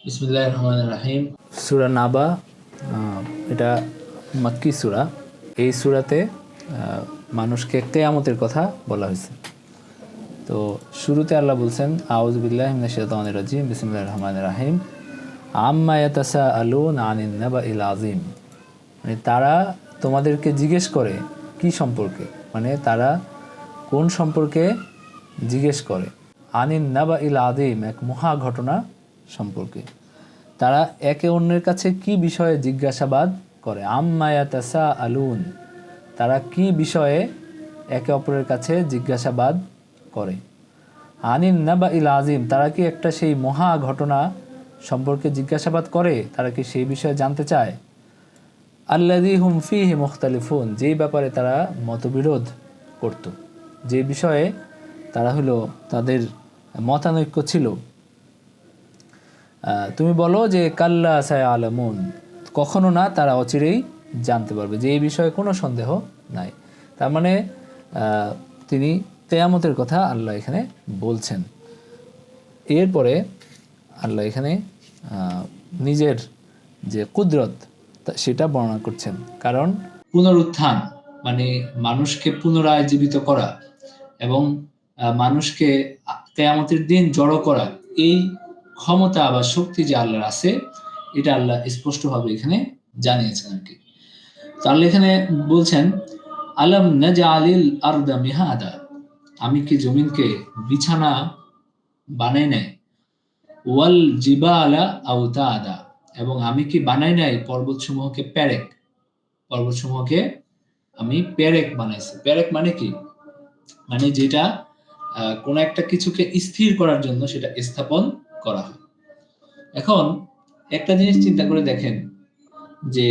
বিসমিল্লাহির রহমানির রহিম। সূরা নাবা এটা মাক্কি সূরা। এই সূরাতে মানুষকে কিয়ামতের কথা বলা হয়েছে। তো শুরুতে আল্লাহ বলছেন আউযু বিল্লাহি মিনাশ শাইতানির রাজিম বিসমিল্লাহির রহমানির রহিম আম্মা ইয়াতাসাআলুনা আনিন নাবাইল আযীম। মানে তারা তোমাদেরকে জিজ্ঞেস করে কি সম্পর্কে, মানে তারা কোন সম্পর্কে জিজ্ঞেস করে। আনিন নাবাইল আযীম, এক মহা ঘটনা সম্পর্কে। তারা একে অন্যের কাছে কি বিষয়ে জিজ্ঞাসাবাদ করে। আম্মা ইয়াতাসাআলুন, তারা কি বিষয়ে একে অপরের কাছে জিজ্ঞাসাবাদ করে। আনিন নাবাইল আযীম, তারা কি একটা সেই মহা ঘটনা সম্পর্কে জিজ্ঞাসাবাদ করে, তারা কি সেই বিষয়ে জানতে চায়। আল্লাযী হুম ফীহি মুখতালিফুন, যেই ব্যাপারে তারা মতবিরোধ করত, যে বিষয়ে তারা হলো তাদের মতানৈক্য ছিল। তুমি বলো যে কাল্লা সায়ালামুন, কখনো না, তারা অচিরেই জানতে পারবে, যে এই বিষয়ে কোনো সন্দেহ নাই। তার মানে তিনি কিয়ামতের কথা আল্লাহ এখানে বলছেন। এরপরে আল্লাহ এখানে নিজের যে কুদরত সেটা বর্ণনা করছেন। কারণ পুনরুত্থান মানে মানুষকে পুনরায় জীবিত করা এবং মানুষকে কিয়ামতের দিন জড়ো করা, এই ক্ষমতা বা শক্তি যে আল্লাহর আছে, এটা আল্লাহ স্পষ্টভাবে এখানে জানিয়েছেন আর কি। তো আল্লাহ এখানে বলছেন আলাম নাজআলিল আরদা মিহাদা, আমি কি জমিনকে বিছানা বানাই নাই, ওয়াল জিবালা আওতাদা, এবং আমি কি বানাই নাই পর্বতসমূহকে পেরেক, পর্বতসমূহকে আমি পেরেক বানাইছি। পেরেক মানে কি, মানে যেটা কোন একটা কিছুকে স্থির করার জন্য সেটা স্থাপন করা হয়। এখন একটা জিনিস চিন্তা করে দেখেন যে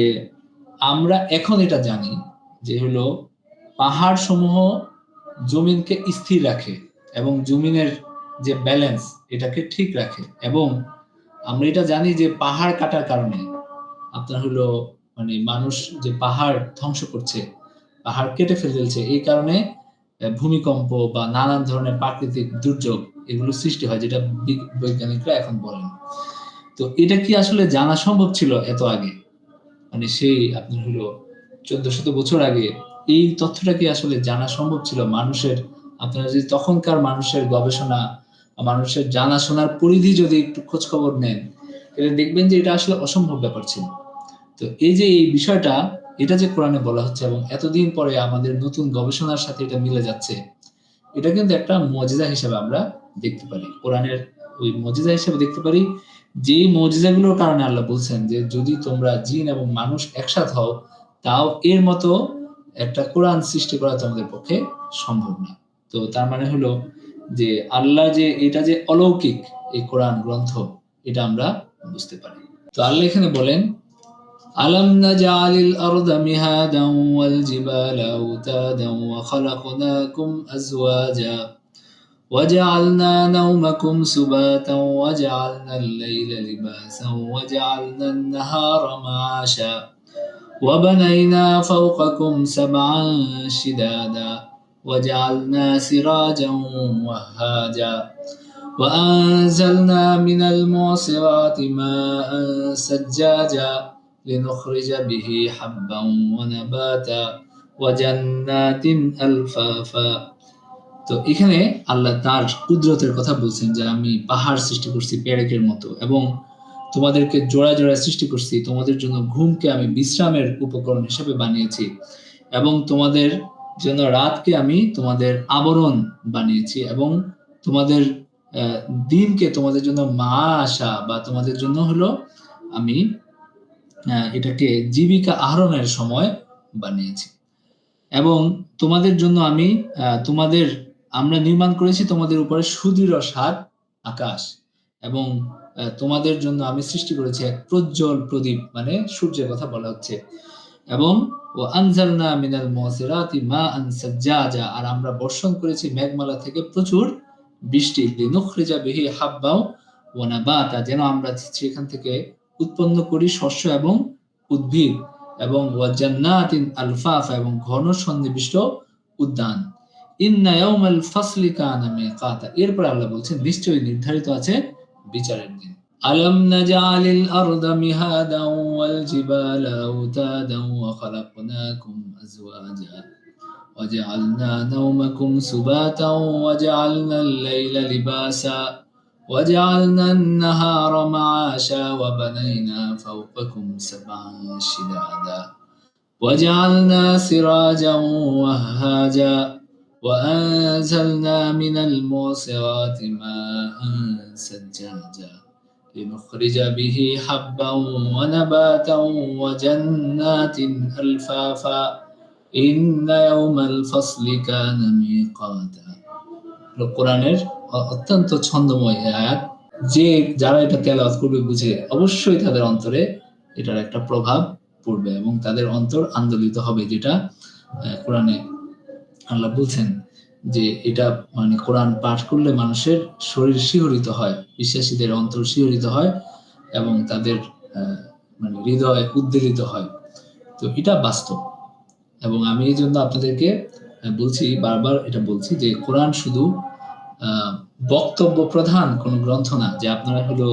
আমরা এখন এটা জানি যে হলো পাহাড় সমূহ জমিনকে স্থির রাখে এবং জমিনের যে ব্যালেন্স এটাকে ঠিক রাখে, এবং আমরা এটা জানি যে পাহাড় কাটার কারণে আপনার হলো মানে মানুষ যে পাহাড় ধ্বংস করছে, পাহাড় কেটে ফেলছে, এই কারণে ভূমিকম্প বা নানান ধরনের প্রাকৃতিক দুর্যোগ এগুলো সৃষ্টি হয়, যেটা বৈজ্ঞানিকরা এখন বলেন। তো এটা কি আসলে জানা সম্ভব ছিল এত আগে, মানে সেই আপনার হলো 1400 বছর আগে এই তথ্যটা কি আসলে জানা সম্ভব ছিল মানুষের? আপনারা যদি তখনকার মানুষের গবেষণা, মানুষের জানাশোনার পরিধি যদি একটু খোঁজ খবর নেন, তাহলে দেখবেন যে এটা আসলে অসম্ভব ব্যাপার ছিল। তো এই যে এই বিষয়টা, এটা যে কোরআনে বলা হচ্ছে এবং এতদিন পরে আমাদের নতুন গবেষণার সাথে এটা মিলে যাচ্ছে, এটা কিন্তু একটা মুজিজা হিসেবে আমরা দেখতে পারি। কোরআনের ওই মুজিজা হিসেবে দেখতে পারি, যে মুজিজাগুলোর কারণে আল্লাহ বলছেন যে যদি তোমরা জিন এবং মানুষ একসাথে হও, তাও এর মতো একটা কোরআন সৃষ্টি করা তোমাদের পক্ষে সম্ভব না। তো তার মানে হলো যে আল্লাহ যে এটা যে অলৌকিক, এই কোরআন গ্রন্থ, এটা আমরা বুঝতে পারি। তো আল্লাহ এখানে বলেন আলাম নাজআলিল আরদা মিহাদান ওয়াল জিবালা আওতাদান ওয়া খালাকনাকুম আজওয়াজা وجعلنا نومكم سباتا وجعلنا الليل لباسا وجعلنا النهار معاشا وبنينا فوقكم سبعا شدادا وجعلنا سراجا وهاجا وأنزلنا من المعصرات ماء سجاجا لنخرج به حبا ونباتا وجنات ألفافا। তো এখানে আল্লাহ তার কুদরতের কথা বলছেন যে আমি পাহাড় সৃষ্টি করছি পেরেকের মতো, এবং তোমাদেরকে জোড়ায় জোড়ায় সৃষ্টি করছি, তোমাদের জন্য ঘুমকে আমি বিশ্রামের উপকরণ হিসেবে বানিয়েছি, এবং তোমাদের জন্য রাতকে আমি তোমাদের আবরণ বানিয়েছি, এবং তোমাদের দিনকে তোমাদের জন্য মাআশা বা তোমাদের জন্য হলো আমি এটাকে জীবিকা আহরণের সময় বানিয়েছি, এবং তোমাদের জন্য আমি আমরা নির্মাণ করেছি তোমাদের উপরে সুদৃঢ় সাত আকাশ, এবং তোমাদের জন্য আমি সৃষ্টি করেছি এক প্রজ্জ্বল প্রদীপ, মানে সূর্যের কথা বলা হচ্ছে, এবং ও আনজালনা মিনাল মুসিরাতি মাআন সাজ্জাজা, আর আমরা বর্ষণ করেছি মেঘমালা থেকে প্রচুর বৃষ্টি, লিনুখরিজা বিহি হাব্বাও ওয়া নাবাতা, যেন আমরা সেখান থেকে উৎপন্ন করি শস্য এবং উদ্ভিদ, এবং ওয়া জান্নাতিন আলফাফা, এবং ঘন সন্নিবিষ্ট উদ্যান। ইন্না ইয়াউমাল ফাসলি কানা মিকাতা, এরপর আল্লাহ বলছেন নিশ্চয়ই নির্ধারিত আছে বিচারের দিন। ألم نجعل الأرض مهادا والجبال أوتادا وخلقناكم أزواجا وجعلنا نومكم سباتا وجعلنا الليل لباسا وجعلنا النهار معاشا وبنينا فوقكم سبعا شدادا وجعلنا سراجا وهاجا وأنزلنا من المعصرات ماء سجاجا لنخرج به حبا ونباتا وجنات ألفافا إن يوم الفصل كان ميقاتا কোরআনের অত্যন্ত ছন্দময় এই আয়াত। যে যারা এটা তেলাওয়াত করবে বুঝে অবশ্যই তাদের অন্তরে এটার একটা প্রভাব পড়বে এবং তাদের অন্তর আন্দোলিত হবে, যেটা কোরআনে আল্লাহ বলছেন যে এটা মানে কোরআন পাঠ করলে মানুষের শরীর শিহরিত হয়, বিশ্বাসীদের অন্তর শিহরিত হয় এবং তাদের মানে হৃদয় উদ্বেলিত হয়। তো এটা বাস্তব এবং আমি এই জন্য আপনাদেরকে বলছি, বারবার এটা বলছি যে কোরআন শুধু বক্তব্য প্রধান কোনো গ্রন্থ না, যে আপনারা হলো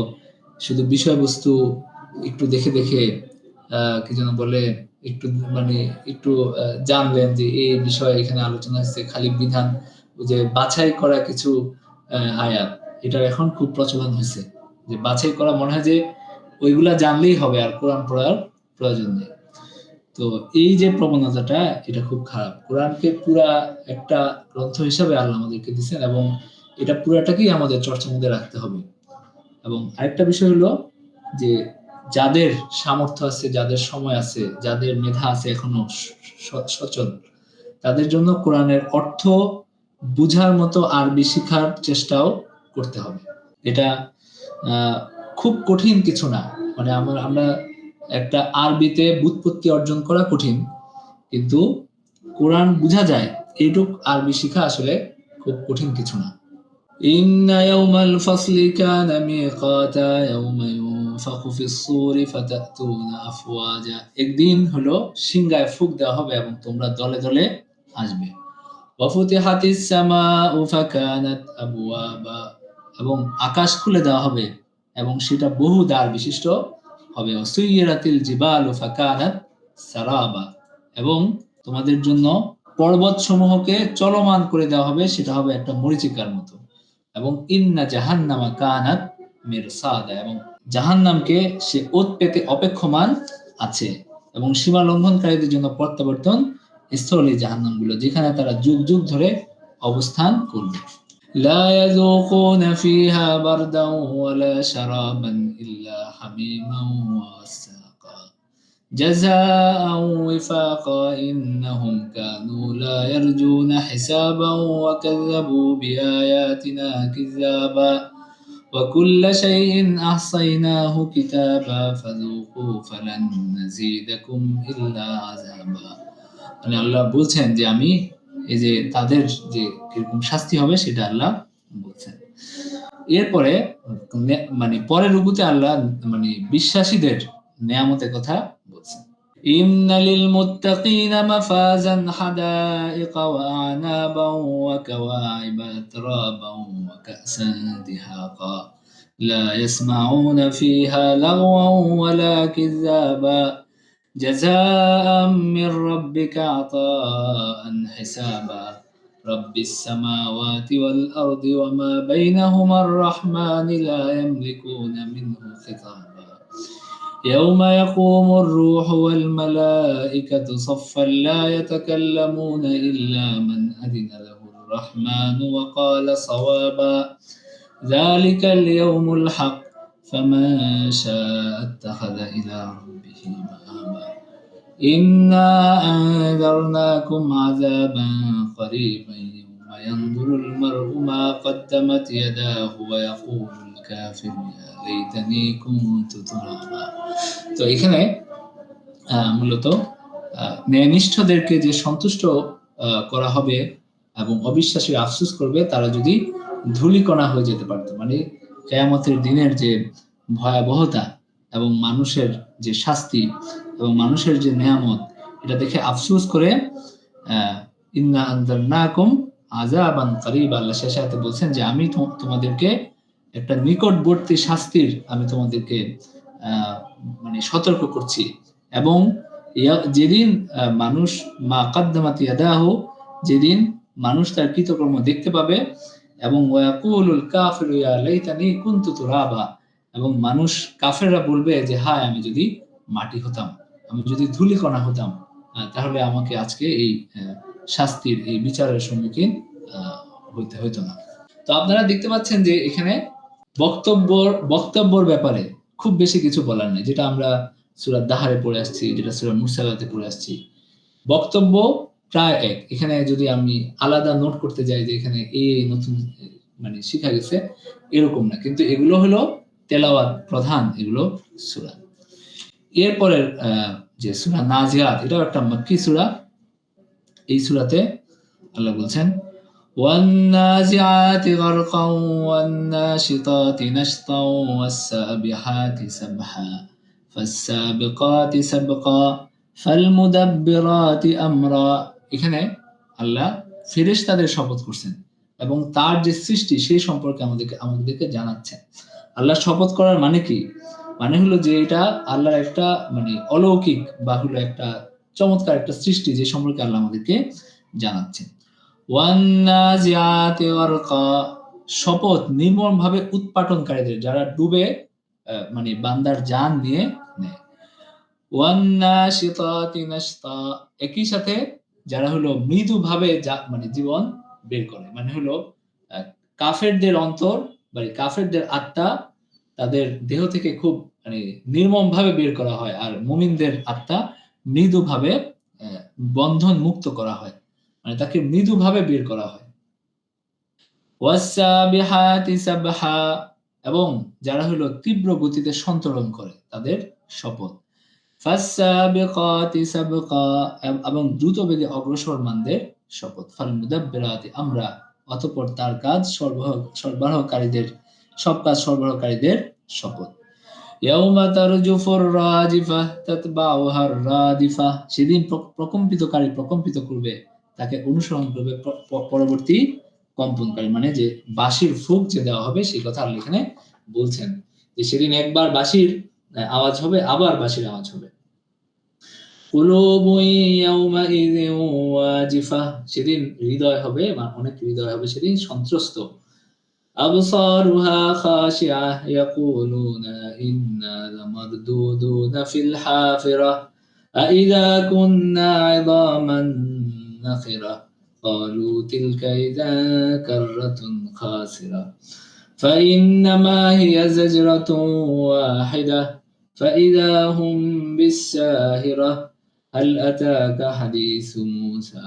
শুধু বিষয়বস্তু একটু দেখে দেখে কি যেন বলে একটু মানে একটু জানলেন যে এই বিষয়ে এখানে আলোচনা হচ্ছে, খালি বিধান যে বাছাই করা কিছু আয়াত, এটার এখন খুব প্রচলন হয়েছে যে বাছাই করা, মনে হয় যে ওইগুলা জানলেই হবে আর কোরআন পড়ার প্রয়োজন নেই। তো এই যে প্রবণতাটা, এটা খুব খারাপ। কোরআনকে পুরা একটা গ্রন্থ হিসাবে আল্লাহ আমাদেরকে দিচ্ছেন এবং এটা পুরাটাকেই আমাদের চর্চার মধ্যে রাখতে হবে। এবং আরেকটা বিষয় হলো যে যাদের সামর্থ্য আছে, যাদের সময় আছে, যাদের মেধা আছে এখনো সচল, তাদের জন্য কোরআনের অর্থ বুঝার মতো আরবি শিখার চেষ্টাও করতে হবে। এটা খুব কঠিন কিছু না, মানে আমরা একটা আরবিতে ব্যুৎপত্তি অর্জন করা কঠিন, কিন্তু কোরআন বুঝা যায় এইটুক আরবি শিখা আসলে খুব কঠিন কিছু না। ইন্না ইয়াউমাল ফাসলি কানা মিকাতা ইয়াউমা ইউনফাখু ফিস সূরি ফাতাতুনা আফওয়াজা, একদিন হলো সিংহায় ফুঁক দেওয়া হবে এবং তোমরা দলে দলে আসবে। ওয়া ফুতিহাতিস সামাউ ফাকানাত আবওয়াবা, এবং আকাশ খুলে দেওয়া হবে এবং সেটা বহু দ্বার বিশিষ্ট হবে। ওয়াসুইরাতিল জিবালু ফাকানাত সারাবা, এবং তোমাদের জন্য পর্বত সমূহকে চলমান করে দেওয়া হবে, সেটা হবে একটা মরীচিকার মতো। এবং ইন্না জাহান্নামা কানাত মিরসাদা, এবং জাহান্নামকে সে ওত পেতে অপেক্ষমান আছে এবং সীমা লঙ্ঘনকারীদের জন্য প্রত্যাবর্তন স্থলে জাহান্নামগুলো, যেখানে তারা যুগ যুগ ধরে অবস্থান করবে। لا يذوقون فيها بردا ولا شرابا إلا حميما وغساقا جزاء وفاقا إنهم كانوا لا يرجون حسابا وكذبوا بآياتنا كذابا وكل شيء أحصيناه كتابا فذوقوا فلن نزيدكم إلا عذابا। মানে আল্লাহ বলছেন যে আমি এই যে তাদের যে কিরকম শাস্তি হবে সেটা আল্লাহ বলছেন। এরপরে মানে পরের রুকুতে আল্লাহ মানে বিশ্বাসীদের নেয়ামতের কথা বলছেন। ইন্না লিল মুত্তাকিনা মাফাজান হাদাইকা ওয়া আনাবান ওয়া কাওয়াইবা আতরাবান ওয়া কাসান দিহাকা লা ইয়াসমাউনা ফিহা লাগওয়ান ওয়ালা কিযাবা جزاء من ربك عطاء حسابا رب السماوات والأرض وما بينهما الرحمن لا يملكون منه خطابا يوم يقوم الروح والملائكة صفا لا يتكلمون إلا من أذن له الرحمن وقال صوابا ذلك اليوم الحق فمن شاء اتخذ إلى ربه مآبا إنا أنذرناكم عذابا قريبا يوم ينظر المرء ما قدمت يداه ويقول الكافر يا ليتني كنت ترابا। তো এখানে মূলত ন্যায়নিষ্ঠদেরকে যে সন্তুষ্ট করা হবে এবং অবিশ্বাসী আফসোস করবে তারা যদি ধূলিকণা হয়ে যেতে পারত, মানে কিয়ামতের দিনের যে ভয়াবহতা এবং মানুষের যে শাস্তি এবং মানুষের যে নেয়ামত, এটা দেখে আফসোস করে ইন্না আনজারনাকুম আযাবান কারীবা, আল্লাহ শেষ আয়াতে বলছেন যে আমি তোমাদেরকে একটা নিকটবর্তী শাস্তির আমি তোমাদেরকে মানে সতর্ক করছি। এবং যেদিন মানুষ মা কাদ্দামাত ইয়াদাহু, যেদিন মানুষ তার কৃতকর্ম দেখতে পাবে, এবং ওয়াকুলুল কাফিরু ইয়া লাইতানি কুনতু তুরাবা, এবং মানুষ কাফেররা বলবে যে হায় আমি যদি মাটি হতাম, আমি যদি ধূলিকণা হতাম, তাহলে আমাকে আজকে এই শাস্তির এই বিচারের সম্মুখীন হইতে হইতো না। তো আপনারা দেখতে পাচ্ছেন যে এখানে বক্তব্যর ব্যাপারে খুব বেশি কিছু বলার নেই, যেটা আমরা সূরা দাহারে পড়ে আসছি, যেটা সূরা মুরসালাতে পড়ে আসছি। বক্তব্য প্রায় এক। এখানে যদি আমি আলাদা নোট করতে যাই যে এখানে এই নতুন মানে শিখা গেছে, এরকম না, কিন্তু এগুলো হলো তেলাওয়াত প্রধান এগুলো সূরা। এরপরের যে সূরা নাজিয়াত, এটাও একটা মক্কি সূরা। এই সূরাতে আল্লাহ বলছেন والنازعات غرقا والناشطات نشطا والسابحات سبحا فالسابقات سبقا فالمدبرات امرا। এখানে আল্লাহ ফেরেশতাদের শপথ করছেন এবং তার যে সৃষ্টি সেই সম্পর্কে আমাদেরকে জানাচ্ছেন। আল্লাহ শপথ করার মানে কি? মানে হলো যে এটা আল্লাহর একটা মানে অলৌকিক বা হলো একটা চমৎকার একটা সৃষ্টি, যে সম্পর্কে আল্লাহ আমাদেরকে জানাচ্ছেন। ওয়ান্নাজিআতি গারকা, শপথ নির্মমভাবে উৎপাটনকারীদের, যারা ডুবে মানে বান্দার জান নিয়ে নেয়। ওয়ান্নাশিতাতি নাশতা, একই সাথে যারা হলো মৃদুভাবে মানে জীবন বের করে, মানে হলো কাফেরদের অন্তর বা কাফেরদের আত্মা তাদের দেহ থেকে খুব মানে নির্মমভাবে বের করা হয়, আর মুমিনদের আত্মা মৃদুভাবে বন্ধন মুক্ত করা হয়, মানে তাকে মৃদুভাবে বের করা হয়। ওয়াসসাবিহাতি সাবহা, এবং যারা হলো তীব্র গতিতে সন্তরণ করে তাদের শপথ। ফাসসাবিকাতি সাবকা, এবং দ্রুত বেগে অগ্রসরমানদের শপথ। ফালমুদাব্বিরাতি আমরা, অতঃপর তার কাজ সরবরাহকারীদের, সব কাজ সরবরাহকারীদের শপথ। ইয়াউমা তারজুফুর রাজিফা তাতবাউহার রাদিফা, সেদিন প্রকম্পিতকারী প্রকম্পিত করবে, তাকে অনুসরণ করবে পরবর্তী কম্পনকারী, মানে যে বাঁশির ফুঁক যে দেওয়া হবে সেই কথা আল্লাহ এখানে বলছেন, যে সেদিন একবার বাঁশির আওয়াজ হবে, আবার বাঁশির আওয়াজ হবে। কুলুবুন ইয়াউমাইযিন ওয়াজিফা, সেদিন হৃদয় হবে, অনেক হৃদয় হবে সেদিন সন্ত্রস্ত। আবসারুহা খাশিআ ইয়াকুলুনা ইন্না লামারদুদুনা ফিল হাফিরা আইযা কুন্না ইযামান নাখিরা ক্বালু তিলকা ইযা কাররাতুন খাসিরা ফাইন্নামা হিয়া যাজরাতুন ওয়াহিদা ফাইযা হুম বিসসাহিরা হাল আতাকা হাদিসু মূসা।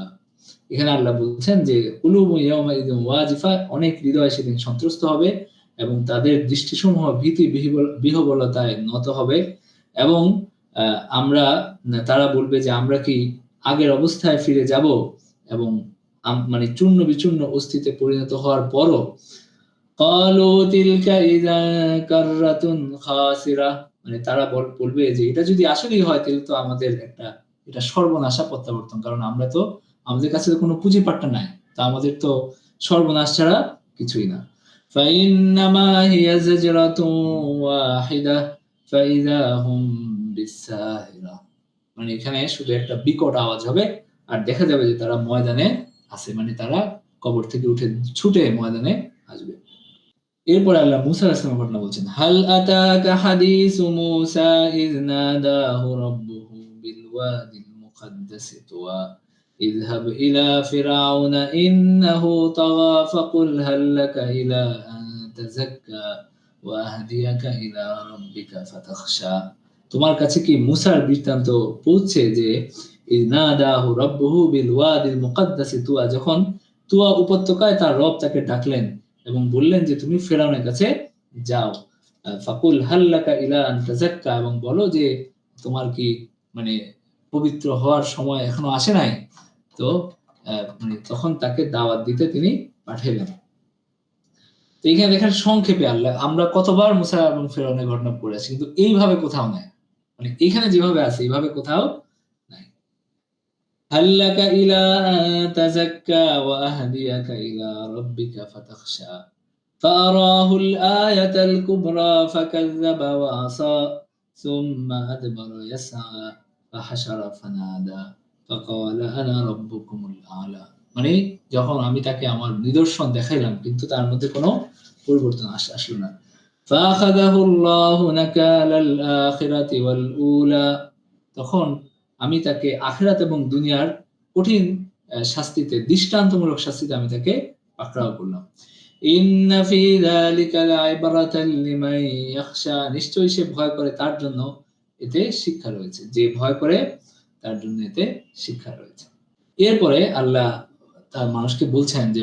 এখানে আল্লাহ বলছেন যে কুলুবুন ইয়াউমাইযিন ওয়াজিফা, অনেক হৃদয় সেদিন সন্ত্রস্ত হবে এবং তাদের দৃষ্টিসমূহ ভীতি বিহ্বলতায় নত হবে, এবং তারা বলবে যে আমরা কি আগের অবস্থায় ফিরে যাব, এবং মানে চূর্ণ বিচূর্ণ অস্থিতে পরিণত হওয়ার পরও ক্বালু তিলকা ইযা কাররাতুন খাসিরা, মানে তারা বলবে যে এটা যদি আসলেই হয় তাহলে তো আমাদের এটা সর্বনাশা প্রত্যাবর্তন, কারণ আমরা তো, আমাদের কাছে তো কোনো পুঁজিপাট্টা নাই, তো আমাদের তো সর্বনাশ ছাড়া কিছুই না। ফাইন্নামা হিয়া যাজরাতুন ওয়াহিদা ফাইযা হুম বিসসাহিরা, মানে এখানে শুধু একটা বিকট আওয়াজ হবে আর দেখা যাবে যে তারা ময়দানে আছে, মানে তারা কবর থেকে উঠে ছুটে ময়দানে আসবে। এরপরে আল্লাহ মূসা আলাইহিস সালামের ঘটনা বলছেন, হাল আতাকা হাদিসু মূসা ইয নাদাহু রাব্বুহু বিল ওয়াদিল মুকাদ্দাসি তুওয়া ইযহাব ইলা ফিরআউনা ইন্নাহু তাগা ফাকুল হাল লাকা ইলা আন তাযাক্কা ওয়া আহদিয়াকা ইলা রাব্বিকা ফাতাখশা। তোমার কাছে কি মূসার বৃত্তান্ত পৌঁছে যে ইয নাদাহু রাব্বুহু বিল ওয়াদিল মুকাদ্দাসি তুওয়া, যখন তুয়া উপত্যকায় তার রব তাকে ডাকলেন এবং বললেন যে তুমি ফেরাউনের কাছে যাও, ফাকুল হাল্লাকা ইলা আন তাযাক্কা, এবং বলো যে তোমার কি মানে পবিত্র হওয়ার সময় এখনো আসে নাই। তো মানে তখন তাকে দাওয়াত দিতে তিনি পাঠাইলেন। তো এখানে দেখেন সংক্ষেপে আল্লাহ, আমরা কতবার মুসা এবং ফেরাউনের ঘটনা পড়েছি, কিন্তু এইভাবে কোথাও নাই, মানে এখানে যেভাবে আছে এইভাবে কোথাও নাই। হাল্লাকা ইলা আন তাযাক্কা ওয়া আহদিয়াকা ইলা রাব্বিকা ফাতাখশা, فأراه الآية الكبرى فكذب وعصى ثم أدبر يسعى فحشر فنادى فقال أنا ربكم الأعلى। মানে যখন আমি তাকে আমার নিদর্শন দেখাইলাম কিন্তু তার মধ্যে কোনো পরিবর্তন আসলো না। فأخذه الله نكال الآخرة والأولى, তখন আমি তাকে আখিরাত এবং দুনিয়ার কঠিন শাস্তিতে, দৃষ্টান্তমূলক শাস্তিতে আমি তাকে পাকড়াও করলাম। ইন্না ফি যালিকা লাইবরাতান লিমান ইয়াখশা, নিশ্চয়ই সে ভয় করে তার জন্য এতে শিক্ষা রয়েছে, যে ভয় করে তার জন্য এতে শিক্ষা রয়েছে। এরপরে আল্লাহ তার মানুষকে বলছেন যে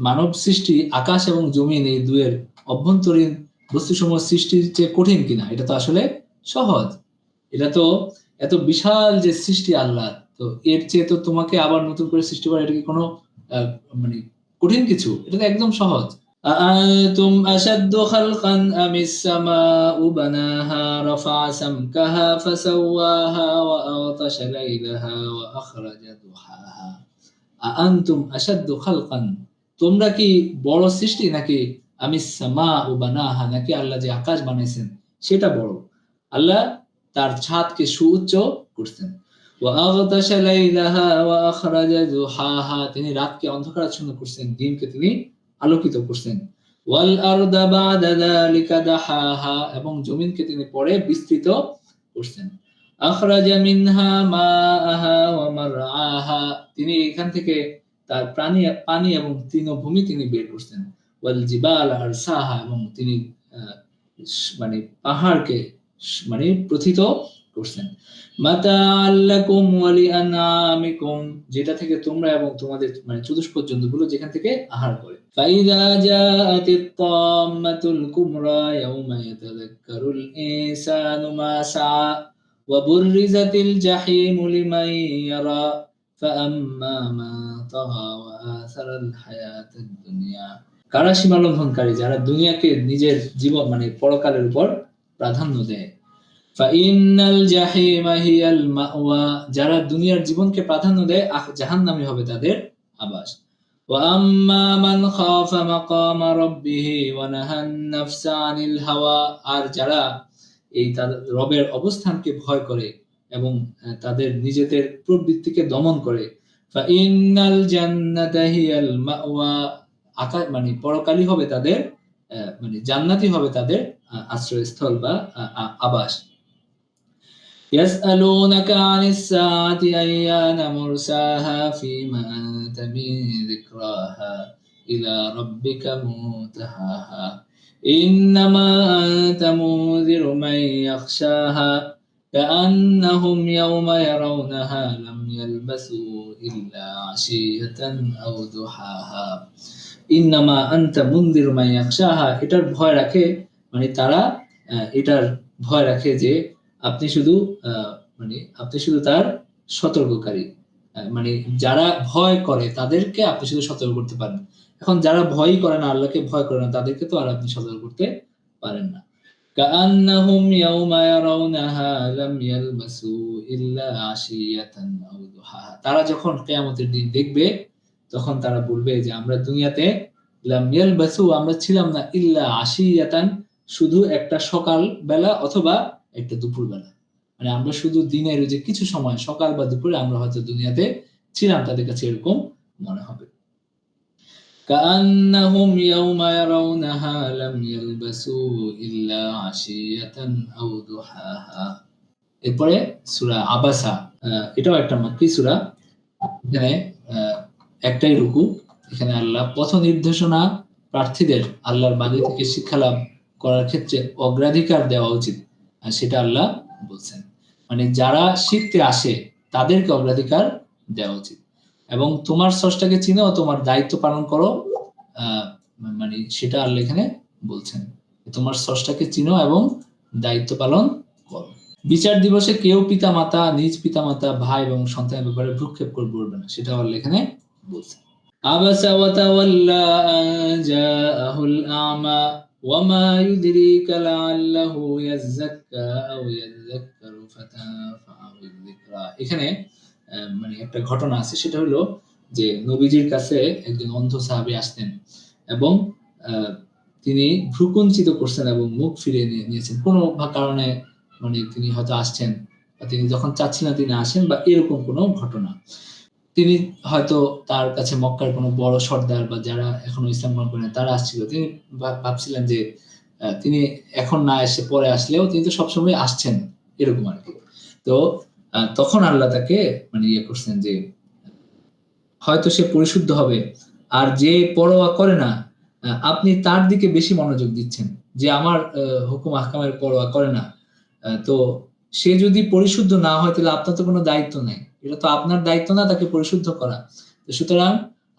মানব সৃষ্টি আকাশ এবং জমিন এই দুয়ের অভ্যন্তরীণ বস্তুসমূহ সৃষ্টির চেয়ে কঠিন কিনা। এটা তো আসলে সহজ, এটা তো এত বিশাল যে সৃষ্টি আল্লাহ, তো এর চেয়ে তো তোমাকে আবার নতুন করে সৃষ্টি করা এটা কি কোনো মানে কঠিন কিছু? এটা তো একদম সহজ। أأنتم أشد خلقا أم السماء بناها رفع سمكها فسواها وأغطش ليلها وأخرج ضحاها أأنتم أشد خلقا, তোমরা কি বড় সৃষ্টি নাকি আমি সামা ও বানাহা, নাকি আল্লাহ যে আকাশ বানাইছেন সেটা বড়। আল্লাহ তার ছাদকে সুউচ্চ করছেন। ওয়াগতাশা লাইলাহা ওয়া আখরাজা দুহাহা, তিনি রাতকে অন্ধকারাচ্ছন্ন করছেন, দিনকে তিনি আলোকিত করছেন। ওয়াল আরদা বা'দা যালিকা দাহাহা, এবং জমিনকে তিনি পরে বিস্তৃত করছেন। আখরাজা মিনহা মাআহা ওয়া মারআহা, তিনি এখান থেকে তার পানি এবং তৃণভূমি তিনি বের করছেন। ওয়াল জিবাল আরসাহা, এবং তিনি মানে পাহাড়কে মানে প্রথিত করছেন। মাতাআল লাকুম ওয়া লিআনআমিকুম, যেটা থেকে তোমরা এবং তোমাদের মানে চতুষ্পদ জন্তুগুলো যেখান থেকে আহার করে। ফাইযা জাআতিত তাম্মাতুল কুবরা ইয়াউমা ইয়াতাযাক্কারুল ইনসানু মা সাআ ওয়া বুররিজাতিল জাহিমু লিমান ইয়ারা ফাআম্মা মান তাগা ওয়া আসারাল হায়াতাদ দুনিয়া। কারা সীমা লঙ্ঘনকারী? যারা দুনিয়াকে নিজের জীবন মানে পরকালের উপর প্রাধান্য দেয়। ফাইন্নাল জাহিমা হিয়াল মাওয়া, যারা দুনিয়ার জীবনকে প্রাধান্য দেয় জাহান্নামী হবে তাদের আবাস। ওয়া আম্মা মান খাফা মাকামা রাব্বিহি ওয়া নাহান নাফসা আনিল হাওয়া, আর যারা এই তাদের রবের অবস্থানকে ভয় করে এবং তাদের নিজেদের প্রবৃত্তিকে দমন করে। ফাইন্নাল জান্নাতা হিয়াল মাওয়া, মানে পরকালই হবে তাদের মানে জান্নাতই হবে তাদের আশ্রয়স্থল বা আবাস। يسألونك عن الساعة أيان مرساها فيما أنت من ذكراها إلى ربك منتهاها إنما أنت منذر من يخشاها كأنهم يوم يرونها لم يلبثوا إلا عشية أو ضحاها إنما أنت منذر من يخشاها, এটার ভয় রাখে মানে তারা এটার ভয় রাখে যে আপনি শুধু তার সতর্ককারী, মানে যারা ভয় করে তাদেরকে আপনি শুধু সতর্ক করতে পারেন। এখন যারা ভয়ই করে না, আল্লাহকে ভয় করে না, তাদেরকে তো আর আপনি সতর্ক করতে পারেন না। কাআন্নাহুম ইয়াউমা ইয়ারাউনাহা লাম ইয়ালবাসু ইল্লা আশিয়াতান আও দুহাহা, তারা যখন কিয়ামতের দিন দেখবে তখন তারা বলবে যে আমরা দুনিয়াতে লাম ইয়ালবাসু, আমরা ছিলাম না, ইল্লা আশিয়াতান, শুধু একটা সকাল বেলা অথবা একটা দুপুর বেলা, মানে আমরা শুধু দিনের যে কিছু সময় সকাল বা দুপুরে আমরা হয়তো দুনিয়াতে ছিলাম, তাদের কাছে এরকম মনে হবে। কাআন্নাহুম ইয়াউমা ইয়ারাউনাহা লাম ইয়ালবাসু ইল্লা আশিয়াতান আও দুহাহা। এরপরে সূরা আবাসা, এটাও একটা মাক্কি সূরা। এখানে একটাই রুকু, এখানে আল্লাহ পথ নির্দেশনা প্রার্থীদের আল্লাহর বাণী থেকে শিক্ষা লাভ করার ক্ষেত্রে অগ্রাধিকার দেওয়া উচিত, আর সেটা আল্লাহ বলছেন। মানে যারা শিখতে আসে তাদেরকে অগ্রাধিকার দেওয়া উচিত, এবং তোমার স্রষ্টাকে চিনো, তোমার দায়িত্ব পালন করো, মানে সেটা আল্লাহ এখানে বলছেন, তোমার স্রষ্টাকে চিনো এবং দায়িত্ব পালন করো। বিচার দিবসে কেউ পিতামাতা, নিজ পিতামাতা, ভাই এবং সন্তানের ব্যাপারে ভ্রুক্ষেপ করে বলবে না, সেটা আল্লাহ এখানে বলছেন। আবাসা ওয়া তাওয়াল্লা আন জাআহুল আ'মা ওয়া মা ইউদরিকা লাআল্লাহু ইয়াযাক্কা আও ইয়াযাক্কারু ফাতানফা'হুয যিকরা। এখানে মানে একটা ঘটনা আছে, সেটা হলো যে নবীজির কাছে একজন অন্ধ সাহাবী আসতেন এবং তিনি ভ্রুকুঞ্চিত করছেন এবং মুখ ফিরিয়ে নিয়েছেন কোনো কারণে, মানে তিনি হয়তো আসছেন বা তিনি যখন চাচ্ছিলেন তিনি আসেন বা এরকম কোনো ঘটনা। তিনি হয়তো তার কাছে মক্কার কোনো বড় সর্দার বা যারা এখনো ইসলাম গ্রহণ করেন তারা আসছিল। তিনি ভাবছিলেন যে তিনি এখন না এসে পরে আসলেও তিনি তো সবসময় আসছেন, এরকম আরকি। তো তখন আল্লাহ তাকে মানে ইয়ে করছেন যে হয়তো সে পরিশুদ্ধ হবে। আর যে পরোয়া করে না, আপনি তার দিকে বেশি মনোযোগ দিচ্ছেন। যে আমার হুকুম আহকামের পরোয়া করে না। তো সে যদি পরিশুদ্ধ না হয় তাহলে আপনার তো কোনো দায়িত্ব নাই। এটা তো আপনার দায়িত্ব না তাকে পরিশুদ্ধ করা। তো সুতরাং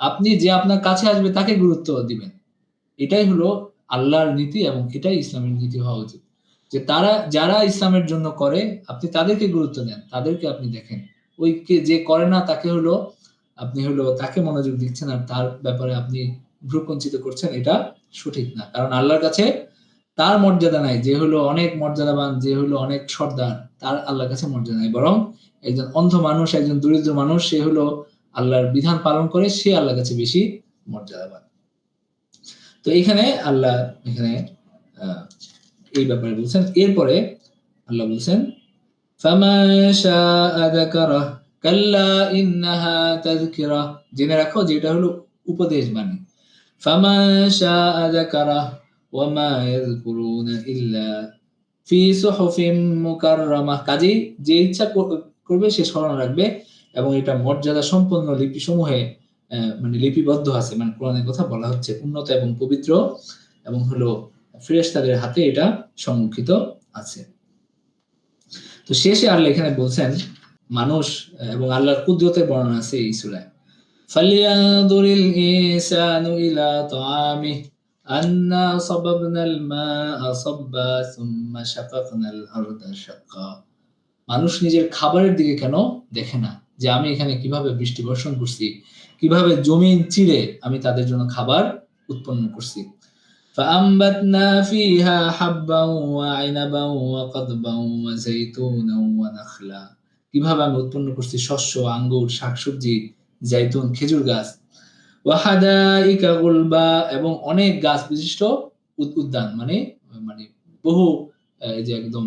আপনি যে আপনার কাছে আসবে তাকে গুরুত্ব দিবেন। এটাই হলো আল্লাহর নীতি এবং এটাই ইসলামের নীতি হওয়া উচিত। যে যারা ইসলামের জন্য করে আপনি তাদেরকে গুরুত্ব দেন। তাদেরকে আপনি দেখেন। যে করে না তাকে আপনি তাকে মনোযোগ দিচ্ছেন আর তার ব্যাপারে আপনি ভ্রুকুঞ্চিত করছেন, এটা সঠিক না। কারণ আল্লাহর কাছে তার মর্যাদা নাই। যে অনেক মর্যাদাবান, যে অনেক সর্দার, তার আল্লাহর কাছে মর্যাদা নাই। বরং একজন অন্ধ মানুষ, একজন দরিদ্র মানুষ, সে আল্লাহর বিধান পালন করে, সে আল্লাহর কাছে বেশি মর্যাদাবান। তো আল্লাহ এখানে আহ, এই ব্যাপারে বলছেন। এরপরে আল্লাহ বলছেন ফামান শাআ যাকারাহ কাল্লা ইন্নাহা তাযকিরাহ, জেনে রাখো যে এটা হলো উপদেশ বাণী। ফামান শাআ যাকারাহ ওয়া মা ইয়াযকুরুনা ইল্লা ফি সুহুফিন মুকাররামাহ, কাজেই যে ইচ্ছা করবে সে স্মরণ রাখবে এবং এটা মর্যাদা সম্পন্ন লিপিসমূহে মানে লিপিবদ্ধ আছে। মানে কোরআনের কথা বলা হচ্ছে, উন্নত এবং পবিত্র এবং ফেরেশতাদের হাতে এটা সংরক্ষিত আছে। তো শেষে আল্লাহ এখানে বলছেন মানুষ এবং আল্লাহর কুদরতের বর্ণনা আছে এই সূরায়। ফালিয়ানদুরিল ইনসানু ইলা তাআমিহি আন্না সাবাবনাল মাআ সাব্বা সুম্মা শাকাকনাল আরদা শাক্কা। মানুষ নিজের খাবারের দিকে কেন দেখে না, যে আমি এখানে কিভাবে বৃষ্টি বর্ষণ করছি, কিভাবে জমিন চিরে আমি তাদের জন্য খাবার উৎপন্ন করছি। فأنبتنا فيها حبا وعنبا وقضبا وزيتونا ونخلا, কিভাবে আমি উৎপন্ন করছি শস্য, আঙ্গুর, শাকসবজি, জাইতুন, খেজুর গাছ। ওয়াহাদাইকা গুলবা, এবং অনেক গাছ বিশিষ্ট উদ্যান, মানে মানে বহু এই যে একদম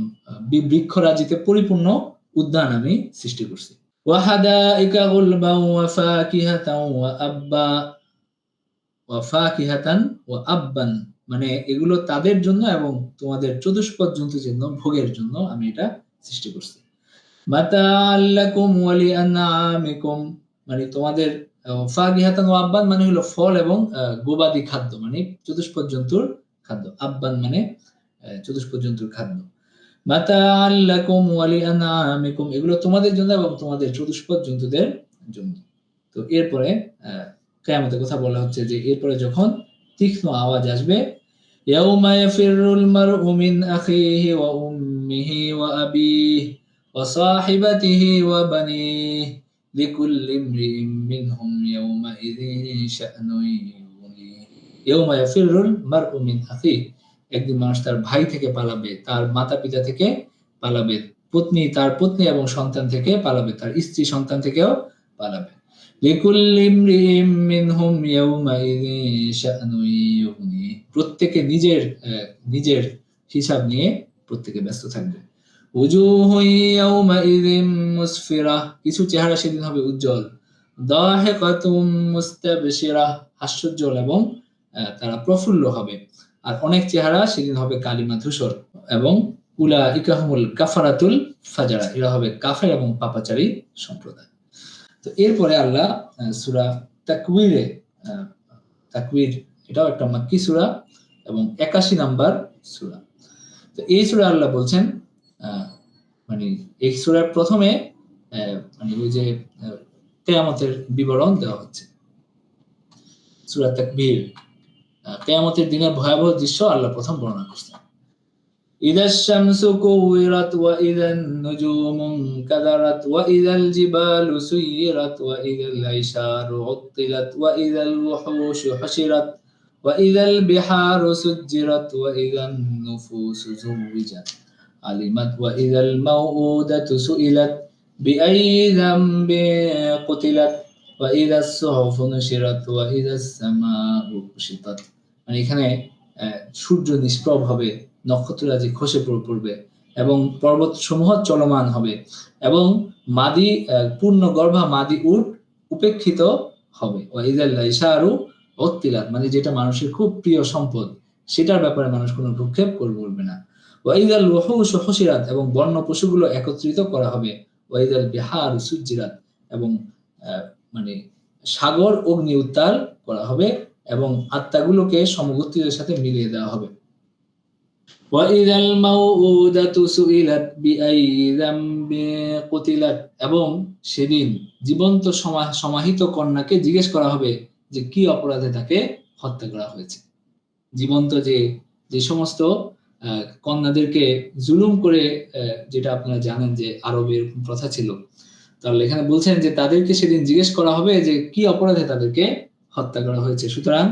বৃক্ষরাজিতে পরিপূর্ণ উদ্যান আমি সৃষ্টি করছি। ওয়াহাদাইকা গুলবা ওয়া ফাকিহাতান ওয়া আব্বা ওয়া ফাকিহাতান ওয়া আব্বান, মানে এগুলো তাদের জন্য এবং তোমাদের চতুষ্পদ জন্তুর জন্য ভোগের জন্য আমি এটা সৃষ্টি করছি। মাতাআল লাকুম ওয়া লিআনআমিকুম, মানে তোমাদের ফাকিহাতান ওয়া আব্বান মানে ফল এবং গবাদি খাদ্য, মানে চতুষ্পদ জন্তুর খাদ্য। আব্বান মানে চতুষ্পদ জন্তুর খাদ্য। মাতাআল লাকুম ওয়া লিআনআমিকুম, এগুলো তোমাদের জন্য এবং তোমাদের চতুষ্পদ জন্তুদের জন্য। তো এরপরে কিয়ামতের কথা বলা হচ্ছে যে এরপরে যখন তীক্ষ্ণ আওয়াজ আসবে, ইয়াউমা ইয়াফিরুল মারউ মিন আখিহি ওয়া উম্মিহি ওয়া আবিহি ওয়া সাহিবাতিহি ওয়া বানিহি লিকুল্লি ইমরিইম মিনহুম ইয়াউমাইযিন শা'নুন ইউগনিহি। ইয়াউমা ইয়াফিরুল মারউ মিন আখিহি, একদিন মানুষ তার ভাই থেকে পালাবে, তার মাতা-পিতা থেকে পালাবে, তার পত্নী এবং সন্তান থেকে পালাবে, তার স্ত্রী সন্তান থেকেও পালাবে। লিকুল্লি ইমরিইম মিনহুম ইয়াউমাইযিন শা'নুন ইউগনিহি, প্রত্যেকে নিজের হিসাব নিয়ে প্রত্যেকে ব্যস্ত থাকবে। উজুহুন ইয়াউমাইযিন মুসফিরাহ, কিছু চেহারা সেদিন হবে উজ্জ্বল। দাহিকাতুম মুস্তাবশিরাহ, হাস্যোজ্জ্বল এবং তারা প্রফুল্ল হবে। আর অনেক চেহারা সেদিন হবে কালিমা ধূসর। এবং উলাইকা হুমুল কাফারাতুল ফাজারা, এরা হবে কাফের এবং পাপাচারী সম্প্রদায়। তো এরপরে আল্লাহ সূরা তাকবীরে, তাকবীর এটাও একটা মাক্কি সূরা এবং 81 নাম্বার সূরা। তো এই সূরা আল্লাহ বলছেন মানে এই সূরার প্রথমে মানে ওই যে কিয়ামতের বিবরণ দেওয়া হচ্ছে। সূরা তাকবীর, কিয়ামতের দিনের ভয়াবহ দৃশ্য আল্লাহ প্রথম বর্ণনা করছেন। إذا الشمس كورت وإذا النجوم انكدرت وإذا الجبال سيرت وإذا العشار عطلت وإذا الوحوش حشرت وإذا البحار سجرت وإذا النفوس زوجت علمت وإذا الموءودة سئلت بأي ذنب قتلت وإذا الصحف نشرت وإذا السماء كشطت। মানে এখানে সূর্য নিষ্প্রভ হবে, নক্ষত্ররাজি খসে পড়বে এবং পর্বত সমূহ চলমান হবে এবং মাদি পূর্ণ গর্ভা মাদি উট উপেক্ষিত হবে। ওয়াইদাল ইশারু উত্তিলাত, মানে যেটা মানুষের খুব প্রিয় সম্পদ, সেটার ব্যাপারে মানুষ কোনো ভ্রুক্ষেপ করবে না। ওয়াইদাল ওয়াহুশু হুশিরাত, এবং বন্য পশুগুলো একত্রিত করা হবে। ওয়াইদাল বিহার সুজ্জিরাত, এবং মানে সাগর অগ্নি উত্তাল করা হবে এবং আত্মাগুলোকে সমগোত্রীদের সাথে মিলিয়ে দেওয়া হবে। ওয়াইদাল মাউউদাতু সুইলাত বিআই যামবি কুতিলাত, এবং সেদিন জীবন্ত সমাহিত কন্যাকে জিজ্ঞেস করা হবে যে কি অপরাধে তাকে হত্যা করা হয়েছে। জীবন্ত যে সমস্ত কন্যাদেরকে জুলুম করে, যেটা আপনারা জানেন যে আরবে এরকম প্রথা ছিল, তাহলে এখানে বলছেন যে তাদেরকে সেদিন জিজ্ঞেস করা হবে যে কি অপরাধে তাদেরকে হত্যা করা হয়েছে, সুতরাং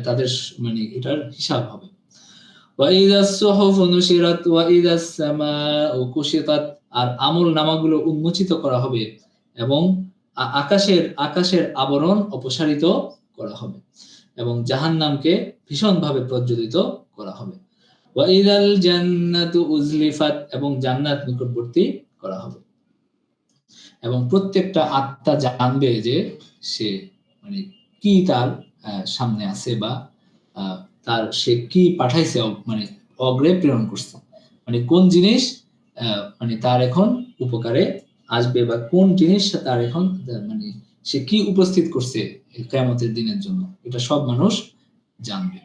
তাদের মানে এটার হিসাব হবে। আর আমল নামাগুলো উন্মোচিত করা হবে এবং আকাশের আবরণ অপসারিত করা হবে এবং জাহান্নামকে ভীষণভাবে প্রজ্বলিত করা হবে। ওয়াইদাল জান্নাতু উজলিফাত, এবং জান্নাত নিকটবর্তী করা হবে এবং প্রত্যেকটা আত্মা জানবে যে সে মানে কি তার সামনে আছে বা তার সে কি পাঠাইছে, মানে অগ্রে প্রেরণ করছে, মানে কোন জিনিস মানে তার এখন উপকারে আসবে বা কোন জিনিস তার এখন মানে সে কি উপস্থিত করছে কিয়ামতের দিনের জন্য, এটা সব মানুষ জানবে।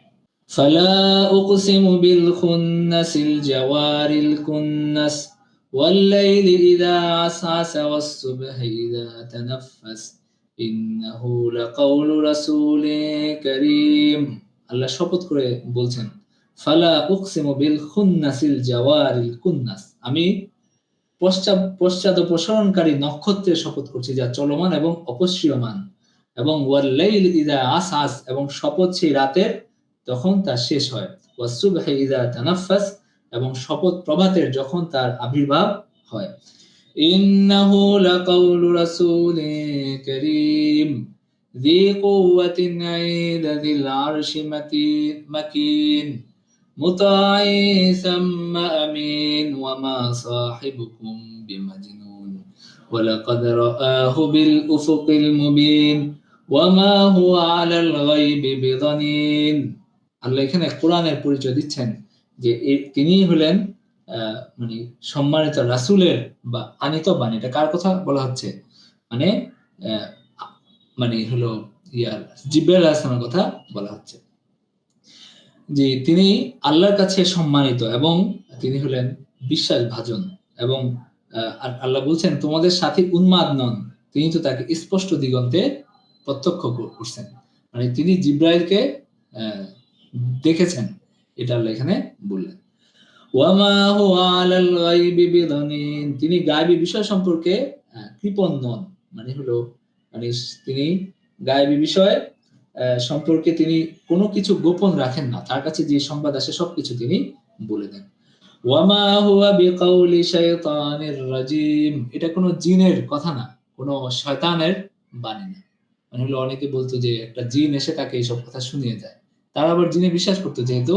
ফালা উকসিমু বিল খুন্নাসিল জাওয়ারিল কুন্নাস والليل إذا عسعس والصبح إذا تنفس إنه لقول رسول كريم। আল্লাহ শপথ করে বলছেন, ফালা উকসিমু বিল খুন্নাসিল জাওয়ারিল কুন্নাস, আমি পশ্চাদপসরণকারী নক্ষত্রের শপথ করছি যা চলমান এবং অপসৃয়মান, এবং ওয়াল লাইল ইযা আসআস, এবং শপথ সেই রাতের তখন তা শেষ হয়, ওয়াস সুবহি ইযা তানাফফাস, এবং শপথ প্রভাতের যখন তার আবির্ভাব হয়। ইন্নাহু লাকাউলু রাসূলিন কারীম যী কুওয়াতিন ইনদা যিল আরশি মাকিন মুতাঈ সাম্মা আমিন ওয়া মা সাহিবুকুম বিমাজনুন ওয়া লাকাদ রাআহু বিল উফুকিল মুবিন ওয়া মা হুয়া আলাল গায়বি বিযানিন। আল্লাহ এখানে কোরআনের পরিচয় দিচ্ছেন যে তিনি হলেন মানে সম্মানিত রাসূলের বা আনিত বাণী। এটা কার কথা বলা হচ্ছে? মানে মানে হলো জিবরাইল আলাইহিস সালামের কথা বলা হচ্ছে যে তিনি আল্লাহর কাছে সম্মানিত এবং তিনি হলেন বিশ্বাসভাজন, এবং আল্লাহ বলছেন তোমাদের সাথী উন্মাদ নন, তিনি তো তাকে স্পষ্ট দিগন্তে প্রত্যক্ষ করছেন, মানে তিনি জিবরাইলকে দেখেছেন, এটা আল্লাহ এখানে বললেন। ওয়ামা হুয়া আলাল গায়বি বিযানিন, তিনি গায়বী বিষয় সম্পর্কে কৃপণ নন, মানে হলো মানে তিনি গায়বী বিষয় সম্পর্কে তিনি কোনো কিছু গোপন রাখেন না, তার কাছে যে সংবাদ আসে সবকিছু তিনি বলে দেন। ওয়ামা হুয়া বিকাউলি শাইতানির রাজিম, এটা কোনো জিনের কথা না, কোনো শয়তানের বাণী না। মানে হলো অনেকে বলতো যে একটা জিন এসে তাকে এইসব কথা শুনিয়ে যায়, তারা আবার জিনে বিশ্বাস করতো, যেহেতু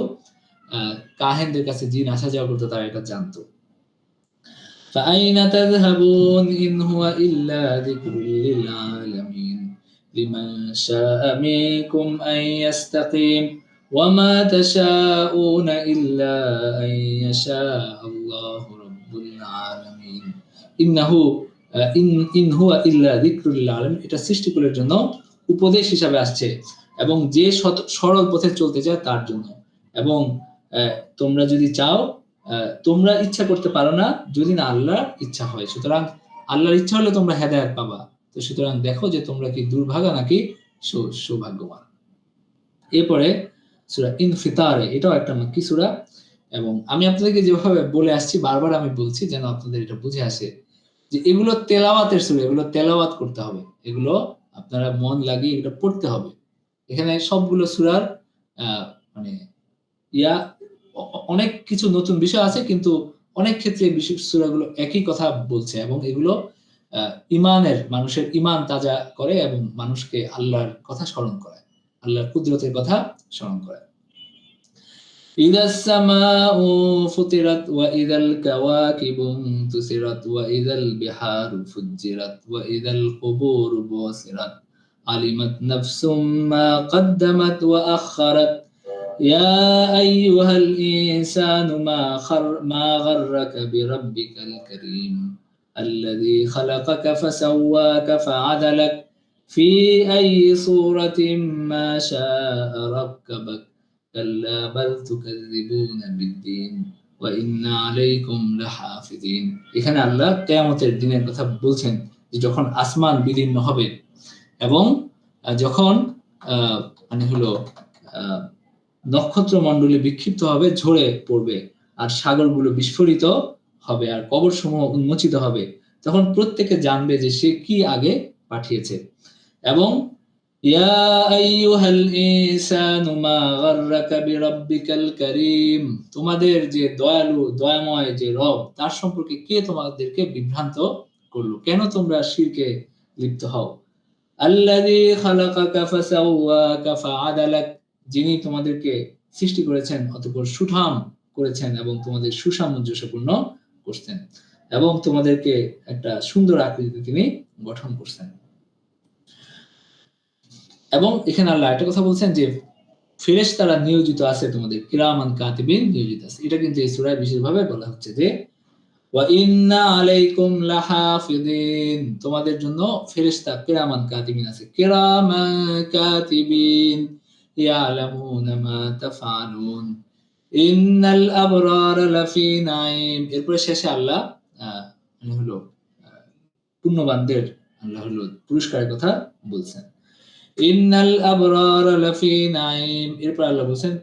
কাহেনদের কাছে জিন আসা যাওয়া করতো, তারা এটা জানতো। ফাআইনা তাযহাবুন ইন হুয়া ইল্লা যিকরুল লিল আলামিন লিমান শাআ মিনকুম আন ইস্তাকিম ওয়া মা তাশাউনা ইল্লা আন ইয়াশা আল্লাহু রাব্বুল আলামিন। ইন্নাহু ইন হুয়া ইল্লা যিকরুল লিল আলামিন, এটা সৃষ্টিকুলের জন্য উপদেশ হিসাবে আসছে এবং যে সরল পথে চলতে চায় তার জন্য। এবং তোমরা যদি চাও, তোমরা ইচ্ছা করতে পারো না যদি না আল্লাহর ইচ্ছা হয়, সুতরাং আল্লাহর ইচ্ছা হলে তোমরা হেদায়েত পাবা, তো সুতরাং দেখো যে তোমরা কি দুর্ভাগা নাকি সৌভাগ্যবান। এরপরে সূরা ইনফিতারে, এটাও একটা মাক্কি সূরা, এবং আমি আপনাদেরকে যেভাবে বলে আসছি বারবার আমি বলছি যেন আপনাদের এটা বুঝে আসে যে এগুলো তেলাওয়াতের সূরা, এগুলো তেলাওয়াত করতে হবে, এগুলো আপনারা মন লাগিয়ে এটা পড়তে হবে। এখানে সবগুলো সূরার মানে অনেক কিছু নতুন বিষয় আছে, কিন্তু অনেক ক্ষেত্রে বিশেষ সূরাগুলো একই কথা বলছে এবং এগুলো মানুষের ঈমান তাজা করে এবং মানুষকে আল্লাহর কথা স্মরণ করায়, আল্লাহর কুদরতের কথা স্মরণ করায়। إذا السماء فطرت وإذا الكواكب انتثرت وإذا البحار فجرت وإذا القبور بعثرت علمت نفس ما قدمت وأخرت يا أيها الإنسان ما غرك بربك الكريم الذي خلقك فسواك فعدلك في أي صورة ما شاء ركبك كلا بل تكذبون بالدين وإن عليكم لحافظين এখানে আল্লাহ কিয়ামতের দিনের কথা বলছেন যে যখন আসমান বিদীর্ণ হবে এবং যখন মানে হলো নক্ষত্র মণ্ডলী বিক্ষিপ্ত হবে, ঝরে পড়বে, আর সাগরগুলো বিস্ফোরিত হবে, আর কবরসমূহ উন্মোচিত হবে, তখন প্রত্যেকে জানবে যে সে কি আগে পাঠিয়েছে। এবং ইয়া আইয়ুহাল ইনসানু মা গাররাকা বিরাব্বিকাল কারীম, তোমাদের যে দয়ালু দয়াময় যে রব, তার সম্পর্কে কে তোমাদেরকে বিভ্রান্ত করলো, কেন তোমরা শিরকে লিপ্ত হও। আল্লাযী খালাকাকা ফাসাওয়াকা ফাআদালাক, যিনি তোমাদেরকে সৃষ্টি করেছেন অতঃপর সুঠাম করেছেন এবং তোমাদের সুসামঞ্জস্যপূর্ণ করছেন এবং তোমাদেরকে একটা সুন্দর আকৃতিতে তিনি গঠন করছেন। এবং এখানে আল্লাহ একটা কথা বলছেন যে ফেরেশতারা নিয়োজিত আছে, তোমাদের কিরামান কাতিবিন নিয়োজিত আছে। এটা কিন্তু এই সূরায় বিশেষভাবে বলা হচ্ছে যে ওয়া ইন্না আলাইকুম লাহাফিদিন, তোমাদের জন্য ফেরেশতা কিরামান কাতিবিন আছে। কিরামান কাতিবিন ইয়ালামুনা মা তাফআলুন ইন্নাল আবরারা লাফি নাঈম। এরপরে শেষে আল্লাহ মানে হলো পুণ্যবানদের আল্লাহ হলো পুরস্কারের কথা বলছেন। ইন্নাল আবরারা লাফি নাঈম, এরপর আল্লাহ বলছেন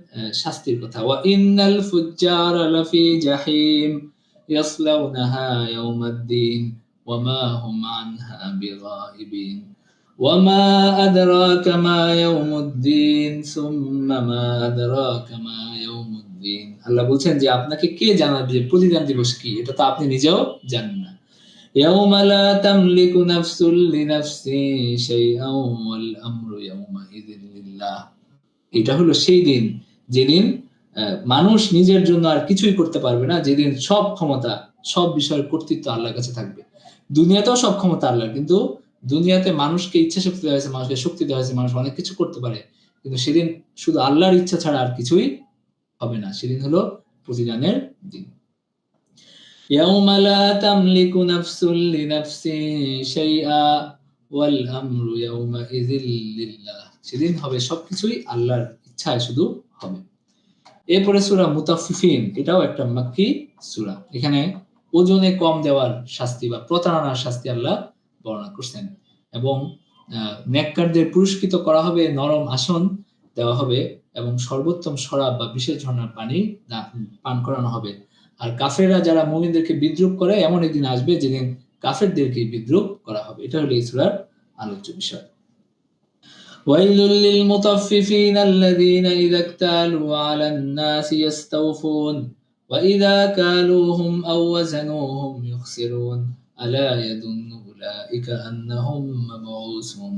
শাস্তির কথা। ওয়া ইন্নাল ফুজ্জারা লাফি জাহিম ইয়াসলাউনাহা ইয়াউমাদ্দিন ওয়া মা হুম আনহা বিগাইবিন ওয়া মা আদরাকা মা ইয়াউমুদ্দিন সুম্মা মা আদরাকা মা ইয়াউমুদ্দিন। আল্লাহ বলছেন যে আপনাকে কে জানাবে যে প্রতিদান দিবস কি, এটা তো আপনি নিজেও জানেন না। ইয়াউমা লা তামলিকু নাফসুন লিনাফসিন শাইআন ওয়াল আমরু ইয়াউমাইযিন লিল্লাহ। এটা হলো সেই দিন যেদিন মানুষ নিজের জন্য আর কিছুই করতে পারবে না, যেদিন সব ক্ষমতা সব বিষয়ের কর্তৃত্ব আল্লাহর কাছে থাকবে। দুনিয়াতেও সব ক্ষমতা আল্লাহর, কিন্তু দুনিয়াতে মানুষকে ইচ্ছা শক্তি দেওয়া হয়েছে, মানুষকে শক্তি দেওয়া হয়েছে, মানুষ অনেক কিছু করতে পারে, কিন্তু সেদিন শুধু আল্লাহর ইচ্ছা ছাড়া আর কিছুই হবে না। সেদিন হলো প্রতিদানের দিন। يوم لا تملك نفس لنفس شيئا والأمر يومئذ لله, সেদিন হবে সবকিছুই আল্লাহর ইচ্ছায় শুধু হবে। এরপরে সূরা মুতাফফিফিন, এটাও একটা মাক্কি সূরা। এখানে ওজনে কম দেওয়ার শাস্তি বা প্রতারণার শাস্তি আল্লাহ বর্ণনা করছেন এবং নেককারদের পুরস্কৃত করা হবে, নরম আসন দেওয়া হবে এবং সর্বোত্তম শরাব বা বিশেষ ঝর্ণার পানি পান করানো হবে। আর কাফেররা যারা মুমিনদেরকে বিদ্রূপ করে, এমন একদিন আসবে যেদিন কাফেরদেরকে বিদ্রূপ করা হবে। এটা হলো এই সূরার আলোচ্য বিষয়। ওয়াইলুল লিল মুতাফফিফিন আল্লাযীনা ইযা ইকতালু আলান নাসি ইস্তাওফুন ওয়া ইযা কালুহুম আও ওয়াজানুহুম ইখসিরুন আলা ইয়াদুন্নু উলাইকা আন্নাহুম মাবউসুন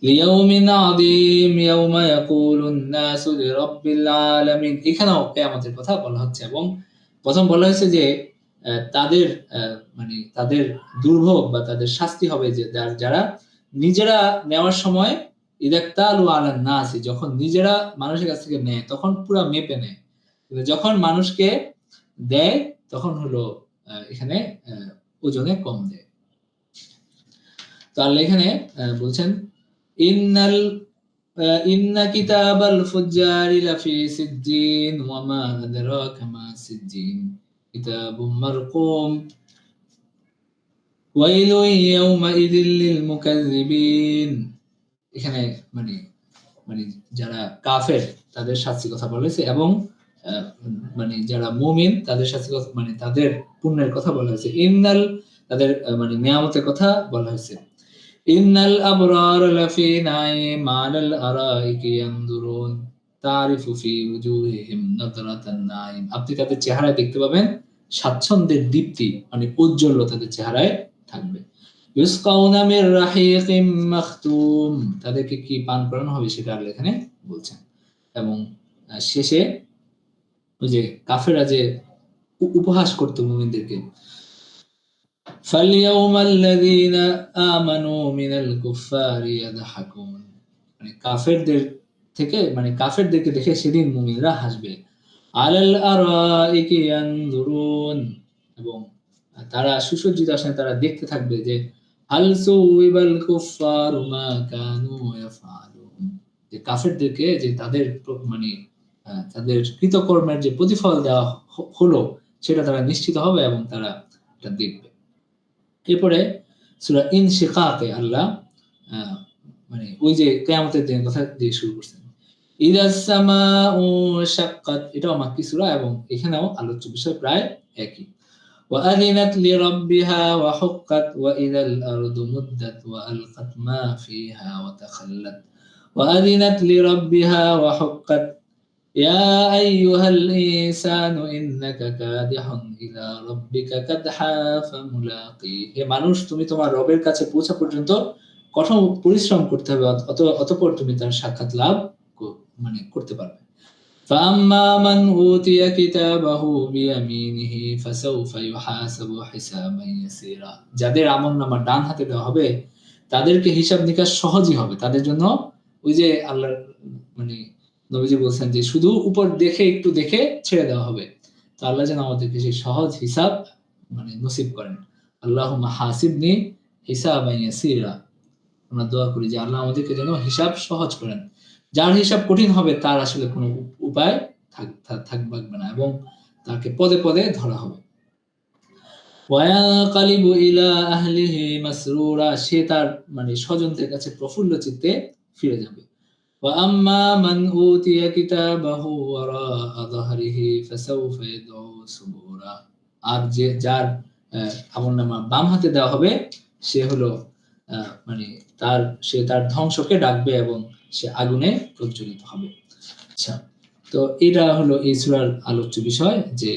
লিয়াউমিন আযীম ইয়াওমা ইয়াকুলুন নাসু লিরাব্বিল আলামিন। এখানেও কিয়ামতের কথা বলা হচ্ছে এবং প্রথম বলা হয়েছে যে তাদের মানে তাদের দুর্ভোগ বা তাদের শাস্তি হবে যে যারা নিজেরা নেওয়ার সময় ইদাক্তালু আলান নাসি, যখন নিজেরা মানুষের কাছ থেকে নেয় তখন পুরো মেপে নেয়, কিন্তু যখন মানুষকে দেয় তখন হলো এখানে ওজনে কম দেয়। তো আল্লাহ এখানে বলছেন ইন্না কিতাবাল ফুজ্জারি লাফি সিজ্জিন ওয়া মা আদরাকা মা সিজ্জিন কিতাবুম মারকুম ওয়াইলুন ইয়াউমাইযিল লিল মুকাজ্জিবিন। এখানে মানে মানে যারা কাফের তাদের শাস্তির কথা বলা হয়েছে এবং মানে যারা মুমিন তাদের শাস্তির কথা, মানে তাদের পুণ্যের কথা বলা হয়েছে। ইন্নাল, তাদের মানে নিয়ামতের কথা বলা হয়েছে। ইন্নাল আবরার লাফি নাঈম আলাল আরাইকি ইয়ানদুরুন তারিফু ফি উজুহিহিম নাদরাতান নাঈম। আপনি তাদের চেহারায় দেখতে পাবেন স্বাচ্ছন্দ্যের দীপ্তি, মানে উজ্জ্বল তাদের চেহারায় থাকবে। ইউসকাউনা মির রাহিকিম মাখতুম, তাদেরকে কি পান করানো হবে সেটা আল্লাহ এখানে বলছেন। এবং শেষে ওই যে কাফেররা যে উপহাস করতো মুমিনদেরকে, فَالْيَوْمَ الَّذِينَ آمَنُوا مِنَ الْكُفَّارِ يَضْحَكُونَ, মানে কাফেরদের থেকে, মানে কাফেরদেরকে দেখে সেদিন মুমিনরা হাসবে। আলাল আরাইকি ইয়ানজুরুন, এবং তারা সুসজ্জিত আসনে তারা দেখতে থাকবে যে হাল সুইবাল কুফফারু মা কানু ইয়াফআলুন, যে কাফেরদেরকে যে তাদের মানে তাদের কৃতকর্মের যে প্রতিফল দেওয়া হলো সেটা তারা নিশ্চিত হবে এবং তারা এটা দেখবে। এরপরে সূরা ইনশিকাকে আল্লাহ মানে ওই যে কিয়ামতের দিনের কথা দিয়ে শুরু করছেন। ইদাস সামাউ শাক্কাত, এটাও মাক্কি সূরা এবং এখানেও আলোচ্য বিষয় প্রায় একই। وأذنت لربها وحقت وإذا الأرض مدت وألقت ما فيها وتخلت وأذنت لربها وحقت يا أيها الإنسان إنك كادح إلى ربك كدحا فملاقيه, হে মানুষ তুমি তোমার রবের কাছে পৌঁছা পর্যন্ত কঠোর পরিশ্রম করতে হবে, অতঃপর তুমি তার সাক্ষাৎ লাভ মানে করতে পারবে। فأما من أوتي كتابه بيمينه فسوف يحاسب حسابا يسيرا, যাদের আমলনামা ডান হাতে দেওয়া হবে তাদেরকে হিসাব নিকাশ সহজই হবে তাদের জন্য। ওই যে আল্লাহ মানে নবীজি বলছেন যে শুধু উপর দেখে একটু দেখে ছেড়ে দেওয়া হবে, তো আল্লাহ যেন আমাদেরকে সেই সহজ হিসাব মানে নসিব করেন। আল্লাহুম্মা হাসিবনি হিসাবান ইয়াসীরা, আমরা দোয়া করি যে আল্লাহ আমাদেরকে যেন হিসাব সহজ করেন। যার হিসাব কঠিন হবে তার আসলে কোনো উপায় থাকবে না এবং তাকে পদে পদে ধরা হবে। ওয়ায়ানকালিবু ইলা আহলিহি মাসরুরা, সে তার মানে স্বজনদের কাছে প্রফুল্ল চিত্তে ফিরে যাবে। وأما من أوتي كتابه وراء ظهره فسوف يدعو ثبورا, আর যে যার আমলনামা বাম হাতে দেওয়া হবে সে হলো মানে সে তার ধ্বংসকে ডাকবে এবং সে আগুনে প্রজ্বলিত হবে। আচ্ছা, তো এটা হলো এই সূরার আলোচ্য বিষয় যে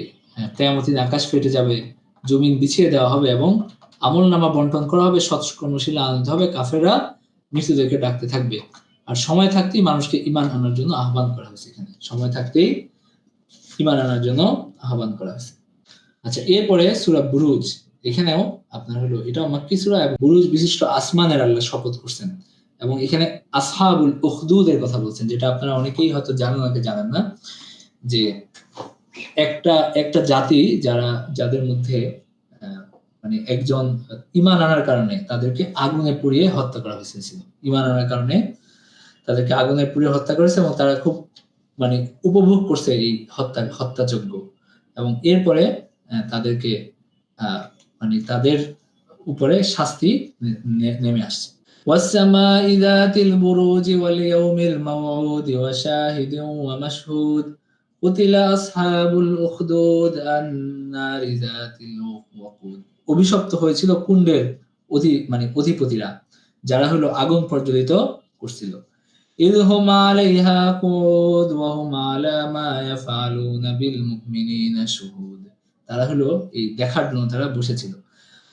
কিয়ামতের দিন আকাশ ফেটে যাবে, জমিন বিছিয়ে দেওয়া হবে এবং আমলনামা বন্টন করা হবে, সৎকর্মশীল আনন্দ হবে, কাফেররা মৃতদেরকে ডাকতে থাকবে। আর সময় থাকতেই মানুষকে ঈমান আনার জন্য আহ্বান করা হয়েছে, এখানে সময় থাকতেই ঈমান আনার জন্য আহ্বান করা হয়েছে। আচ্ছা, এরপরে সূরা বুরুজ, এখানেও আপনার হলো এটাও মাক্কি সূরা এবং বুরুজ বিশিষ্ট আসমানের আল্লাহ শপথ করছেন এবং এখানে আসহাবুল উখদুদের কথা বলছেন, যেটা আপনারা অনেকেই হয়তো জানেন অনেকে জানেন না, যে একটা জাতি যাদের মধ্যে মানে একজন ঈমান আনার কারণে তাদেরকে আগুনে পুড়িয়ে হত্যা করা হয়েছিল। ঈমান আনার কারণে তাদেরকে আগুনে পুড়িয়ে হত্যা করেছে এবং তারা খুব মানে উপভোগ করছে এই হত্যাযজ্ঞ এবং এরপরে তাদেরকে মানে তাদের উপরে শাস্তি নেমে আসছে। والسماء ذات البروج واليوم الموعود وشاهد ومشهود قتل أصحاب الأخدود النار ذات الوقود, অভিশপ্ত হয়েছিল কুণ্ডের অধিপতিরা যারা হলো আগুন প্রজ্বলিত করছিল। إذ هم عليها قعود وهم على ما يفعلون بالمؤمنين شهود, তারা হলো এই দেখার জন্য তারা বসেছিল।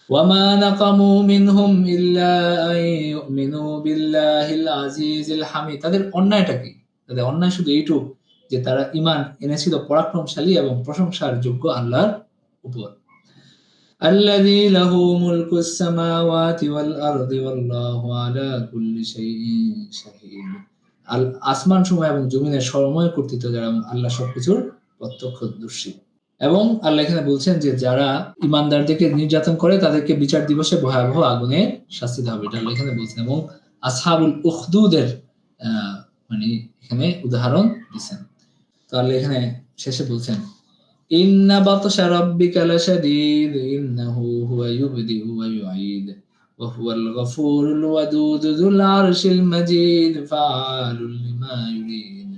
وما نقموا منهم إلا أن يؤمنوا بالله العزيز الحميد, তাদের অন্যায়টা কি? তাদের অন্যায় শুধু এইটুকু যে তারা ঈমান এনেছিল পরাক্রমশালী এবং প্রশংসার যোগ্য আল্লাহর উপর। الذي له ملك السماوات والأرض والله على كل شيء شهيد, আসমান সমূহ এবং জমিনের সর্বময় কর্তৃত্ব যারা আল্লাহ সবকিছুর প্রত্যক্ষদর্শী। এবং আল্লাহ এখানে বলছেন যে যারা ঈমানদারদেরকে নির্যাতন করে তাদেরকে বিচার দিবসে ভয়াবহ আগুনে শাস্তি দেওয়া হবে, এটা আল্লাহ এখানে বলছেন। এবং আসহাবুল উখদুদের মানে এখানে উদাহরণ দিচ্ছেন। তো আল্লাহ এখানে শেষে বলছেন ইন্না বাতশা রাব্বিকা লাশাদীদ ইন্নাহু হুয়া ইউবদিউ ওয়া ইউঈদ ওয়া হুয়াল গফুরুল ওয়াদুদ যুল আরশিল মাজিদ ফাআলুল লিমা ইউরিদ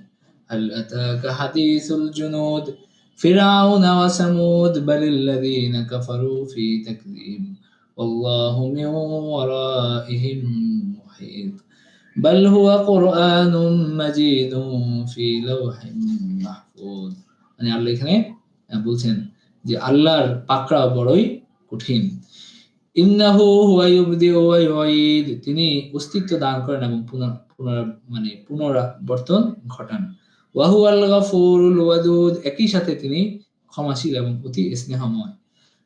হাল আতাকা হাদিসুল জুনুদ ফিরআউন ওয়া সামুদ বালিল্লাযীনা কাফারু ফি তাকযীব ওয়াল্লাহু মিন ওয়ারাইহিম মুহীত বাল হুয়া কুরআনুম মাজিদুন ফি লাওহিম মাহফুজ। মানে আল্লাহ এখানে বলছেন যে আল্লাহর পাকড়া বড়ই কঠিন। ইন্নাহু হুয়া ইউবদিউ ওয়া ইউঈদ, তিনি অস্তিত্ব দান করেন এবং পুনরাবর্তন ঘটান। ওয়া হুয়াল গাফুরুল ওয়াদুদ, একই সাথে তিনি ক্ষমাশীল এবং অতি স্নেহময়।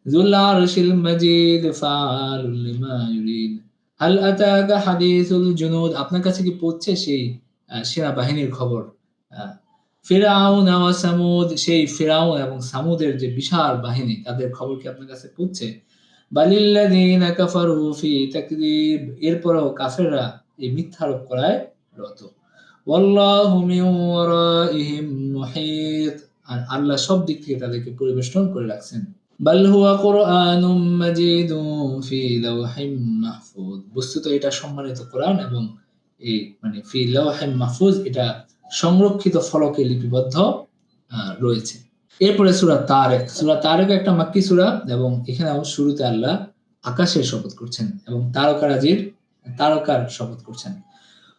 যুল আরশিল মাজিদ ফাআলুল লিমা ইউরিদ। হাল আতাকা হাদিসুল জুনুদ, আপনার কাছে কি পৌঁছে সেই সেনাবাহিনীর খবর? আহ, ফিরআউন ওয়া সামুদ, সেই ফিরআউন এবং সামুদের যে বিশাল বাহিনী তাদের খবর কি আপনার কাছে পৌঁছে? বালিল্লাযীনা কাফারু ফি তাকযীব, এরপরও কাফেররা এই মিথ্যারোপ করায় রত। ওয়াল্লাহু মিন ওয়ারাইহিম মুহীত, আর আল্লাহ সব দিক থেকে তাদেরকে পরিবেষ্টন করে রাখছেন। বাল হুয়া কুরআনুম মাজিদুন ফি লাওহিম মাহফুজ, বস্তুত এটা সম্মানিত কোরআন এবং এই মানে ফি লাওহিম মাহফুজ, এটা সংরক্ষিত ফলকে লিপিবদ্ধ রয়েছে। এরপরে সূরা তারেক। সূরা তারেক একটা মাক্কি সূরা এবং এখানেও শুরুতে আল্লাহ আকাশের শপথ করছেন এবং তারকার শপথ করছেন।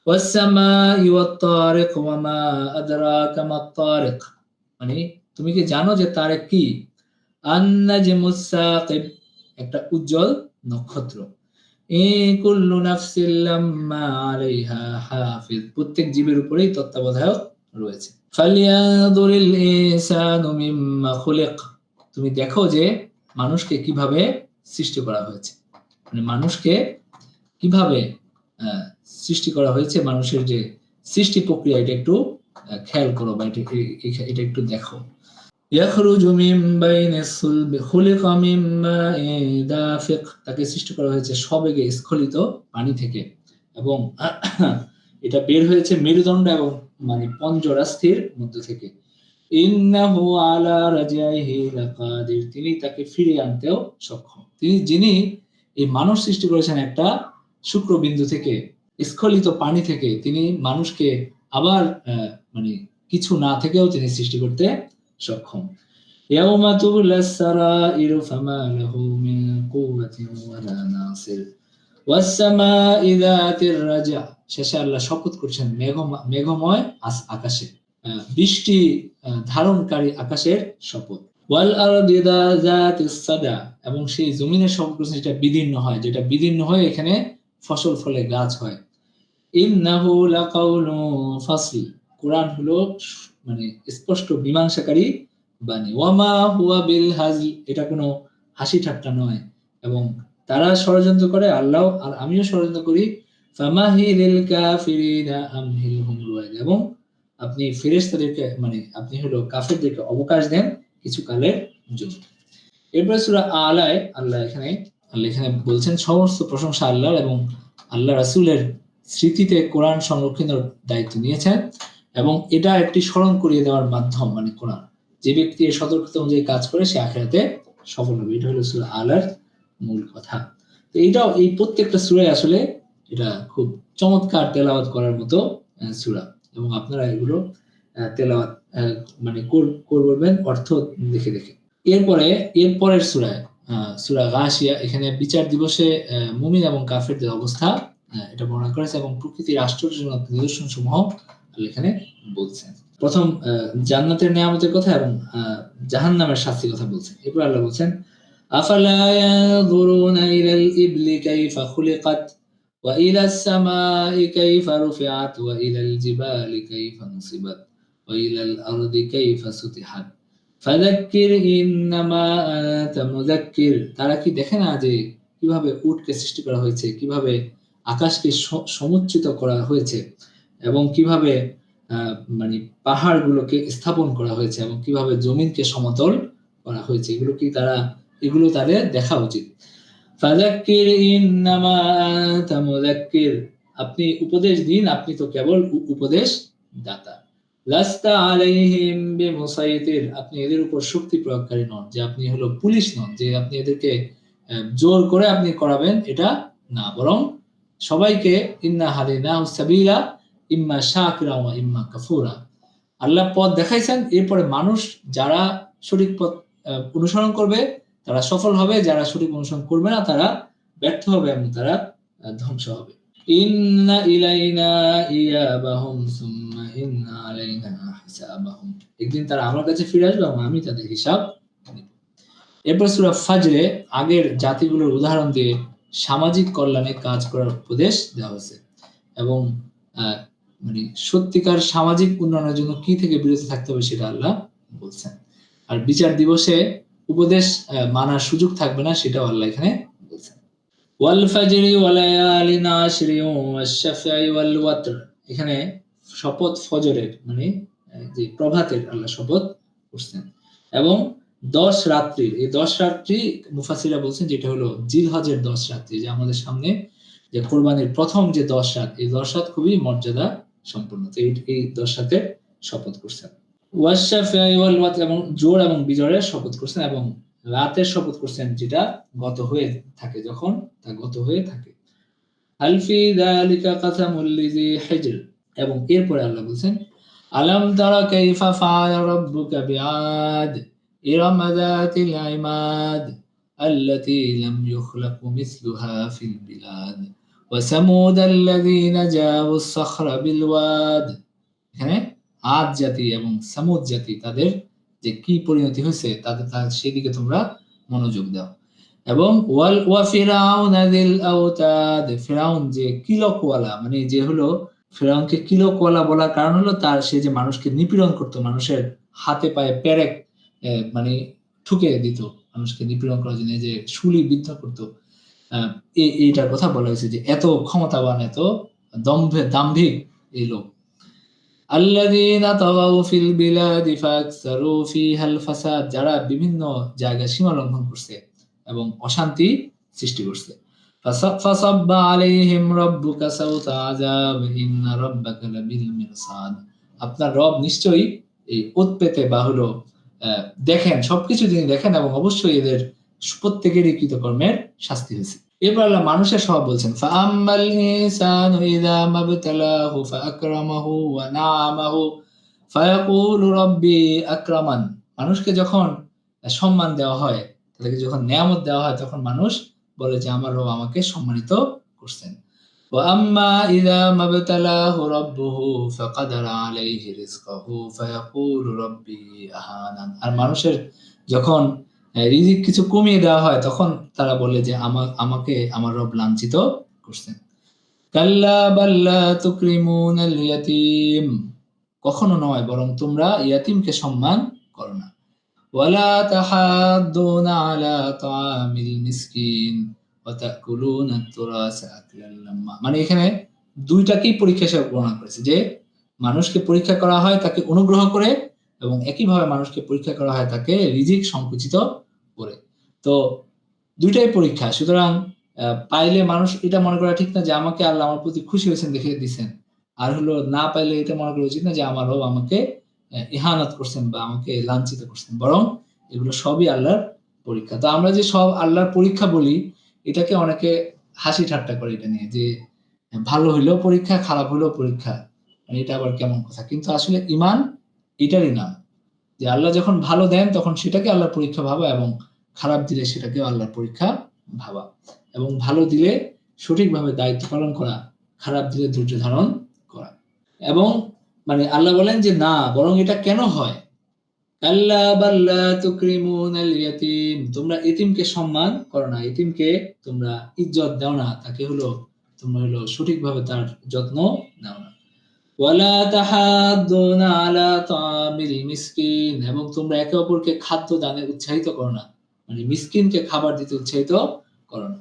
ওয়াস-সামাই ওয়াত-তারিক ওয়া মা আদরাকা মাত-তারিক, মানে তুমি কি জানো যে তারেক কি? আন-নাজমুস সাকিব, একটা উজ্জ্বল নক্ষত্র। কুল্লু নাফসিন লাম্মা আলাইহা হাফিজ, প্রত্যেক জীবের উপরেই তত্ত্বাবধায়ক রয়েছে। ফালিয়ানজুরিল ইনসানু মিম্মা খুলিক, তুমি দেখো যে মানুষকে কিভাবে সৃষ্টি করা হয়েছে, মানে মানুষকে কিভাবে সৃষ্টি করা হয়েছে, মানুষের যে সৃষ্টি প্রক্রিয়া এটা একটু খেয়াল করো বা এটা একটু দেখো। ইয়াখরুজু মিন বাইনিস সুলবি খুলিকা মিন মাইন দাফিক, তাকে সৃষ্টি করা হয়েছে সবেগে স্খলিত পানি থেকে এবং এটা বের হয়েছে মেরুদণ্ড এবং মানে পঞ্জরাস্থির মধ্য থেকে। ইন্নাহু আলা রাজইহি লাকাদির, তিনি তাকে ফিরিয়ে আনতেও সক্ষম। যিনি এই মানুষ সৃষ্টি করেছেন একটা শুক্রবিন্দু থেকে, স্খলিত পানি থেকে, তিনি মানুষকে আবার মানে কিছু না থেকেও তিনি সৃষ্টি করতে সক্ষম। ইয়াউমা তুবলাস সারাইরু ফামা লাহু মিন কুওয়াতিন ওয়ালা নাসির ওয়াস-সামাই যাতির রাজা, শেষে আল্লাহ শপথ করছেন মেঘময় আকাশে, বৃষ্টি ধারণকারী আকাশের শপথ। ওয়াল আরদি যাতিস সাদা, এবং সেই জমিনের শপথ করছেন যেটা বিদীর্ণ হয়, যেটা বিদীর্ণ হয়ে এখানে ফসল ফলে গাছ হয়। ইন্নাহু লাকাউলু ফাসল, কোরআন হলো মানে স্পষ্ট মীমাংসাকারী বাণী। ওয়ামা হুয়া বিল হাজল, এটা কোনো হাসি ঠাট্টা নয়, এবং তারা ষড়যন্ত্র করে, আল্লাহ আর আমিও ষড়যন্ত্র করি। ফামাহিলিল কাফিরিনা আমহিলহুম রুয়াইদা, এবং আপনি ফেরেশতাদেরকে মানে আপনি হলো কাফেরদেরকে অবকাশ দেন কিছু কালের জন্য। এরপরে সূরা আলায় আল্লাহ এখানে বলছেন সমস্ত প্রশংসা আল্লাহর, এবং আল্লাহ রাসূলের স্মৃতিতে কোরআন সংরক্ষণের দায়িত্ব নিয়েছেন এবং এটা একটি স্মরণ করিয়ে দেওয়ার মাধ্যম, মানে কোরআন যে ব্যক্তি এই সতর্কতা অনুযায়ী কাজ করে সে আখিরাতে সফল হবে। এটা হলো সূরা আলার মূল কথা। তো এইটাও এই প্রত্যেকটা সূরায় আসলে এটা খুব চমৎকার তেলাওয়াত করার মতো সূরা, এবং আপনারা এগুলো তেলাওয়াত মানে করবেন অর্থ দেখে দেখে। এরপরের সূরা গাশিয়া, এখানে বিচার দিবসে মুমিন এবং কাফেরদের অবস্থা এটা বর্ণনা করেছে এবং প্রকৃতির আশ্চর্যজনক নিদর্শন সমূহ এখানে বলছেন। প্রথম জান্নাতের নিয়ামতের কথা এবং জাহান্নামের শাস্তির কথা বলছেন। এরপর আল্লাহ বলছেন আফালা ইয়ানজুরুনা ইলাল ইবলি কাইফা খুলিকাত ওয়া ইলাস সামাই কাইফা রুফিআত ওয়া ইলাল জিবালি কাইফা নুসিবাত ওয়া ইলাল আরদি কাইফা সুতিহাত ফাযাক্কির ইন্নামা আনতা মুযাক্কির, তারা কি দেখে না যে কিভাবে উটকে সৃষ্টি করা হয়েছে, কিভাবে আকাশকে সমুচ্চিত করা হয়েছে এবং কিভাবে মানে পাহাড়গুলোকে স্থাপন করা হয়েছে এবং কিভাবে জমিনকে সমতল করা হয়েছে, এগুলো তাদের দেখা উচিত। ফাযাক্কির ইন্নামা আনতা মুযাক্কির, আপনি উপদেশ দিন, আপনি তো কেবল উপদেশ দাতা। লাস্তা আলাইহিম বিমুসাইতির, আপনি এদের উপর শক্তি প্রয়োগকারী নন, যে আপনি হলো পুলিশ নন, যে আপনি এদেরকে জোর করে আপনি করাবেন, এটা না, বরং সবাইকে ইন্না হাদাইনাহু সাবিলা ইম্মা শাকিরা ওয়া ইম্মা কাফুরা, আল্লাহ পথ দেখাইছেন, এরপরে মানুষ যারা সঠিক পথ অনুসরণ করবে তারা সফল হবে, যারা সঠিক অনুসরণ করবে না তারা ব্যর্থ হবে এবং তারা ধ্বংস হবে। ইন্না ইলাইনা ইয়াবাহুম সুম্মা ইন্না আলাইনা হিসাবাহুম, একদিন তারা আমার কাছে ফিরে আসবে এবং আমি তাদের হিসাব নেব। এরপর সূরা ফাজরে আগের জাতিগুলোর উদাহরণ দিয়ে সামাজিক কল্যাণে কাজ করার উপদেশ দেওয়া হয়েছে এবং মানে সত্যিকার সামাজিক উন্নয়নের জন্য কি থেকে বিরত থাকতে হবে সেটা আল্লাহ বলছেন। আর বিচার দিবসে উপদেশ মানার সুযোগ থাকবে না, সেটাও আল্লাহ এখানে বলছেন। ওয়াল ফাজরি ওয়া লায়ালিন আশরি ওয়াশ শাফঈ ওয়াল ওয়াতর, এখানে শপথ ফজরের মানে যে প্রভাতের আল্লাহ শপথ করছেন, এবং 10 রাত্রির, এই 10 রাত্রি মুফাসসিররা বলছেন যেটা হলো জিলহজের 10 রাত্রি, যে আমাদের সামনে যে কোরবানির প্রথম যে 10 রাত, এই 10 রাত খুবই মর্যাদা সম্পন্ন। তো এই 10 রাতের শপথ করছেন। ওয়াশ শাফঈ ওয়াল ওয়াতর, এবং জোর এবং বিজয়ের শপথ করছেন, এবং রাতের শপথ করছেন যেটা গত হয়ে থাকে, যখন তা গত হয়ে থাকে। হাল ফি যালিকা কাসামুল লিযি হিজর, এবং এরপরে আল্লাহ বলছেন আলাম তারা কাইফা ফাআলা রাব্বুকা বিআদ ইরাম যাতিল ইমাদ আল্লাতী লাম ইউখলাক মিসলুহা ফিল বিলাদ ওয়া সামুদ আল্লাযীনা জাবুস সাখরা বিল ওয়াদ। এখানে আদ জাতি এবং সামুদ জাতি তাদের যে কি পরিণতি হয়েছে তাদের সেদিকে তোমরা মনোযোগ দাও। এবং ওয়া ফিরাউন যিল আওতাদ, ফিরাউন যে কিলকওয়ালা, মানে যে হলো ফিরাউনকে কিলকওয়ালা বলার কারণ হলো তার সে যে মানুষকে নিপীড়ন করত, মানুষের হাতে পায়ে পেরেক মানে ঠুকে দিত, মানুষকে নিপীড়ন করার জন্য যে শুলি বিদ্ধ করত। এইটার কথা বলা হয়েছে যে এত ক্ষমতাবান, এত দাম্ভিক এই লোক। আল্লাযীনা তাগাউ ফিল বিলাদি ফাকসারু ফিহাল ফাসাদ, যারা বিভিন্ন জায়গায় সীমা লঙ্ঘন করছে এবং অশান্তি সৃষ্টি করছে। ফাসাব্বা আলাইহিম রাব্বুকা সাওতা আযাব ইন্না রাব্বাকা লাবিল মিরসাদ, আপনার রব নিশ্চয়ই এই উৎপেতে বা হলো দেখেন, সবকিছু তিনি দেখেন, এবং অবশ্যই এদের প্রত্যেকেরই কৃতকর্মের শাস্তি হয়েছে। এবার আল্লাহ মানুষের স্বভাব বলছেন ফাআম্মাল ইনসানু ইযা মাবতালাহু ফাআকরামাহু ওয়া না'আমাহু ফায়াকুলু রাব্বি আকরামান, মানুষকে যখন সম্মান দেওয়া হয়, তাদেরকে যখন নেয়ামত দেওয়া হয়, তখন মানুষ বলে যে আমার রব আমাকে সম্মানিত করছেন। ওয়া আম্মা ইযা মাবতালাহু রাব্বুহু ফাকাদারা আলাইহি রিজকাহু ফায়াকুলু রাব্বি আহানান, আর মানুষের যখন রিজিক কিছু কমিয়ে দেওয়া হয়, তখন তারা বলে যে আমাকে আমার রব লাঞ্ছিত করছেন। কাল্লা বাল্লা তুকরিমুনাল ইয়াতীম, কখনো নয়, বরং তোমরা ইয়াতীমকে সম্মান করো না। ওয়ালা তাহাদ্দুনা আলা তাআমিল মিসকিন ওয়া তাকুলুনা তুরাসা আকলাল লাম্মা, মানে এখানে দুইটাকেই পরীক্ষা হিসেবে বর্ণনা করেছে, যে মানুষকে পরীক্ষা করা হয় তাকে অনুগ্রহ করে, এবং একইভাবে মানুষকে পরীক্ষা করা হয় তাকে রিজিক সংকুচিত করে। তো দুইটাই পরীক্ষা। সুতরাং পাইলে মানুষ এটা মনে করা ঠিক না যে আমাকে আল্লাহ আমার প্রতি খুশি হয়েছেন দেখে দিচ্ছেন, আর হলো না পাইলে এটা মনে করা উচিত না যে আমার রব আমাকে ইহানাত করছেন বা আমাকে লাঞ্ছিত করছেন, বরং এগুলো সবই আল্লাহর পরীক্ষা। তো আমরা যে সব আল্লাহর পরীক্ষা বলি, এটাকে অনেকে হাসি ঠাট্টা করে এটা নিয়ে, যে ভালো হইলেও পরীক্ষা, খারাপ হইলেও পরীক্ষা, এটা আবার কেমন কথা। কিন্তু আসলে ঈমান এটারই নাম, যে আল্লাহ যখন ভালো দেন তখন সেটাকে আল্লাহর পরীক্ষা ভাবা, এবং খারাপ দিলে সেটাকেও আল্লাহর পরীক্ষা ভাবা, এবং ভালো দিলে সঠিকভাবে দায়িত্ব পালন করা, খারাপ দিলে ধৈর্য ধারণ করা। এবং মানে আল্লাহ বলেন যে না, বরং এটা কেন হয়, কাল্লা বাল্লা তুকরিমুনাল ইয়াতীম, তোমরা এতিমকে সম্মান করো না, এতিমকে তোমরা ইজ্জত দাও না, তাকে হলো তোমরা হলো সঠিকভাবে তার যত্ন নাও না। ওয়ালা তাহাদ্দুনা আলা তাআমিল মিসকিন, এবং তোমরা একে অপরকে খাদ্য দানে উৎসাহিত করো না, মানে মিসকিনকে খাবার দিতে উৎসাহিত করো না।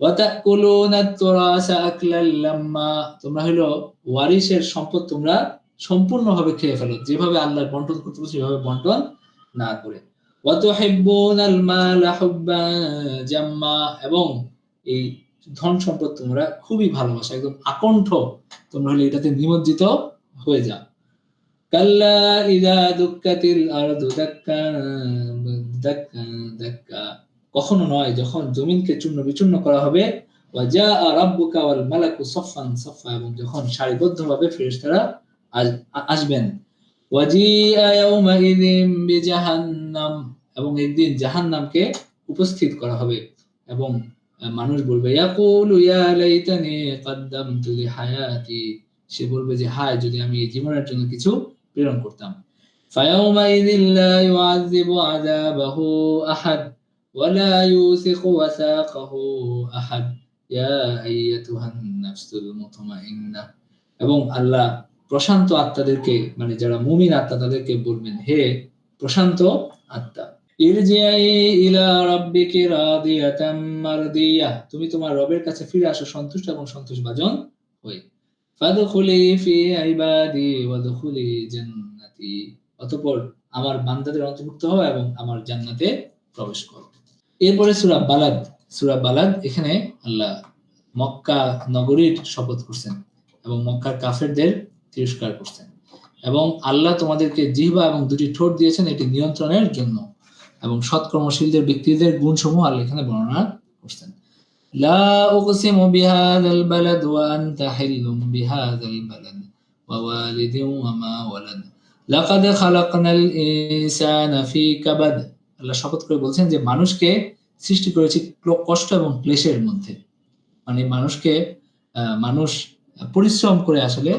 ওয়া তাকুলুনা তুরাসা আকলাল লাম্মা, তোমরা হলো ওয়ারিসের সম্পদ তোমরা সম্পূর্ণভাবে খেয়ে ফেলো, যেভাবে আল্লাহর বন্টন করতে বলছে সেভাবে বন্টন না করে। ওয়া তুহিব্বুনাল মালা হুব্বান জাম্মা, এবং এই ধন সম্পদ তোমরা খুবই ভালোবাসো, একদম আকণ্ঠ তোমরা হলে এটাতে নিমজ্জিত হয়ে যাও। কাল্লা ইযা দুক্কাতিল আরদু দাক্কা দাক্কা দাক্কা, কখনো নয়, যখন জমিনকে চূর্ণ বিচূর্ণ করা হবে। ওয়া জাআ রাব্বুকা ওয়াল মালাকু সাফফান সাফফা, এবং যখন সারিবদ্ধভাবে ফেরেশতারা আসবেন। ওয়া জিআ ইয়াওমাইযিম বিজাহান্নাম, এবং একদিন জাহান্নামকে উপস্থিত করা হবে, এবং মানুষ বলবে ইয়াকুলু ইয়া লাইতানি কদ্দামতু লিহায়াতি, সে বলবে যে হায়, যদি আমি এই জীবনের জন্য কিছু প্রেরণ করতাম। ফায়াউমাইযিল লা ইউআযযিবু আযাবাহু আহাদ ওয়া লা ইউসিকু ওয়াসাকাহু আহাদ ইয়া আইয়াতুহান নাফসুল মুতমাইন্নাহ, এবং আল্লাহ প্রশান্ত আত্মাদেরকে, মানে যারা মুমিন আত্মা তাদেরকে বলবেন, হে প্রশান্ত আত্মা, ইরজিই ইলা রাব্বিকি রাদিয়াতাম মারদিয়া, তুমি তোমার রবের কাছে ফিরে আসো সন্তুষ্ট এবং সন্তোষভাজন হয়ে। ফাদখুলি ফি ইবাদি ওয়াদখুলি জান্নাতি, অতঃপর আমার বান্দাদের অন্তর্ভুক্ত হও এবং আমার জান্নাতে প্রবেশ করো। এরপরে সূরা বালাদ, এখানে আল্লাহ মক্কা নগরীর শপথ করছেন এবং মক্কার কাফেরদের তিরস্কার করছেন, এবং আল্লাহ তোমাদেরকে জিহ্বা এবং দুটি ঠোঁট দিয়েছেন এটি নিয়ন্ত্রণের জন্য, এবং সৎকর্মশীলদের ব্যক্তিদের গুণসমূহ আল্লাহ এখানে বর্ণনা করছেন। লা উকসিমু বিহাযাল বালাদ ওয়া আনতা হিল্লুম বিহাযাল বালাদ ওয়া ওয়ালিদিন ওয়া মা ওয়ালাদ লাকাদ খালাকনাল ইনসানা ফি কাবাদ, আল্লাহ শপথ করে বলছেন যে মানুষকে সৃষ্টি করেছি কষ্ট এবং ক্লেশের মধ্যে, মানে মানুষ পরিশ্রম করে আসলে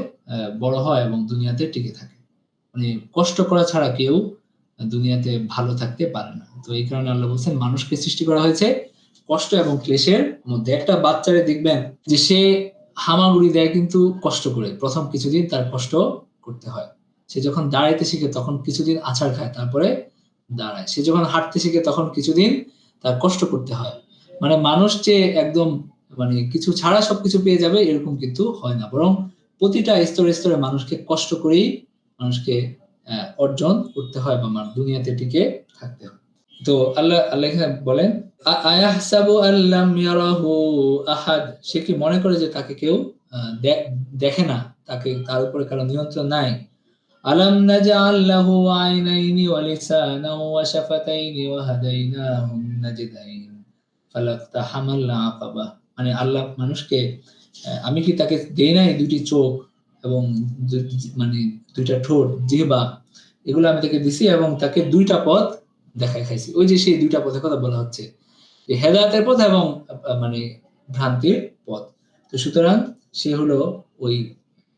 বড় হয় এবং দুনিয়াতে টিকে থাকে, মানে কষ্ট করা ছাড়া কেউ দুনিয়াতে ভালো থাকতে পারে না। তো এই কারণে আল্লাহ বলছেন মানুষকে সৃষ্টি করা হয়েছে কষ্ট এবং ক্লেশের মধ্যে। একটা বাচ্চারে দেখবেন যে সে হামাগুড়ি দেয় কিন্তু কষ্ট করে, প্রথম কিছুদিন তার কষ্ট করতে হয়। সে যখন দাঁড়াইতে শিখে তখন কিছুদিন আছাড় খায়, তারপরে দাঁড়ায়। সে যখন হাঁটতে শিখে তখন কিছুদিন তার কষ্ট করতে হয়। মানে মানুষ যে একদম মানে কিছু ছাড়া সবকিছু পেয়ে যাবে এরকম কিন্তু হয় না, বরং প্রতিটা স্তরে স্তরে মানুষকে কষ্ট করেই মানুষকে অর্জন করতে হয় বা দুনিয়াতে টিকে থাকতে হয়। তো আল্লাহ এখানে বলেন আয়াহসাবু আল্লাম ইয়ারাহু আহাদ, সে কি মনে করে যে তাকে কেউ দেখে না, তার উপরে কারো নিয়ন্ত্রণ নাই। আলাম নাজআল লাহু আইনাইনি ওয়া লিসানান ওয়া শাফাতাইনি ওয়া হাদাইনাহুন নাজদাইন ফালাকতাহামাল আকাবা, মানে আল্লাহ মানুষকে, আমি কি তাকে দেই নাই দুটি চোখ এবং মানে দুইটা ঠোঁট, জিহ্বা, এগুলো আমি তাকে দিছি এবং তাকে দুইটা পথ দেখায় খাইছি। ওই যে সেই দুইটা পথের কথা বলা হচ্ছে, যে হেদায়েতের পথ এবং মানে ভ্রান্তির পথ। তো সুতরাং সে হলো ওই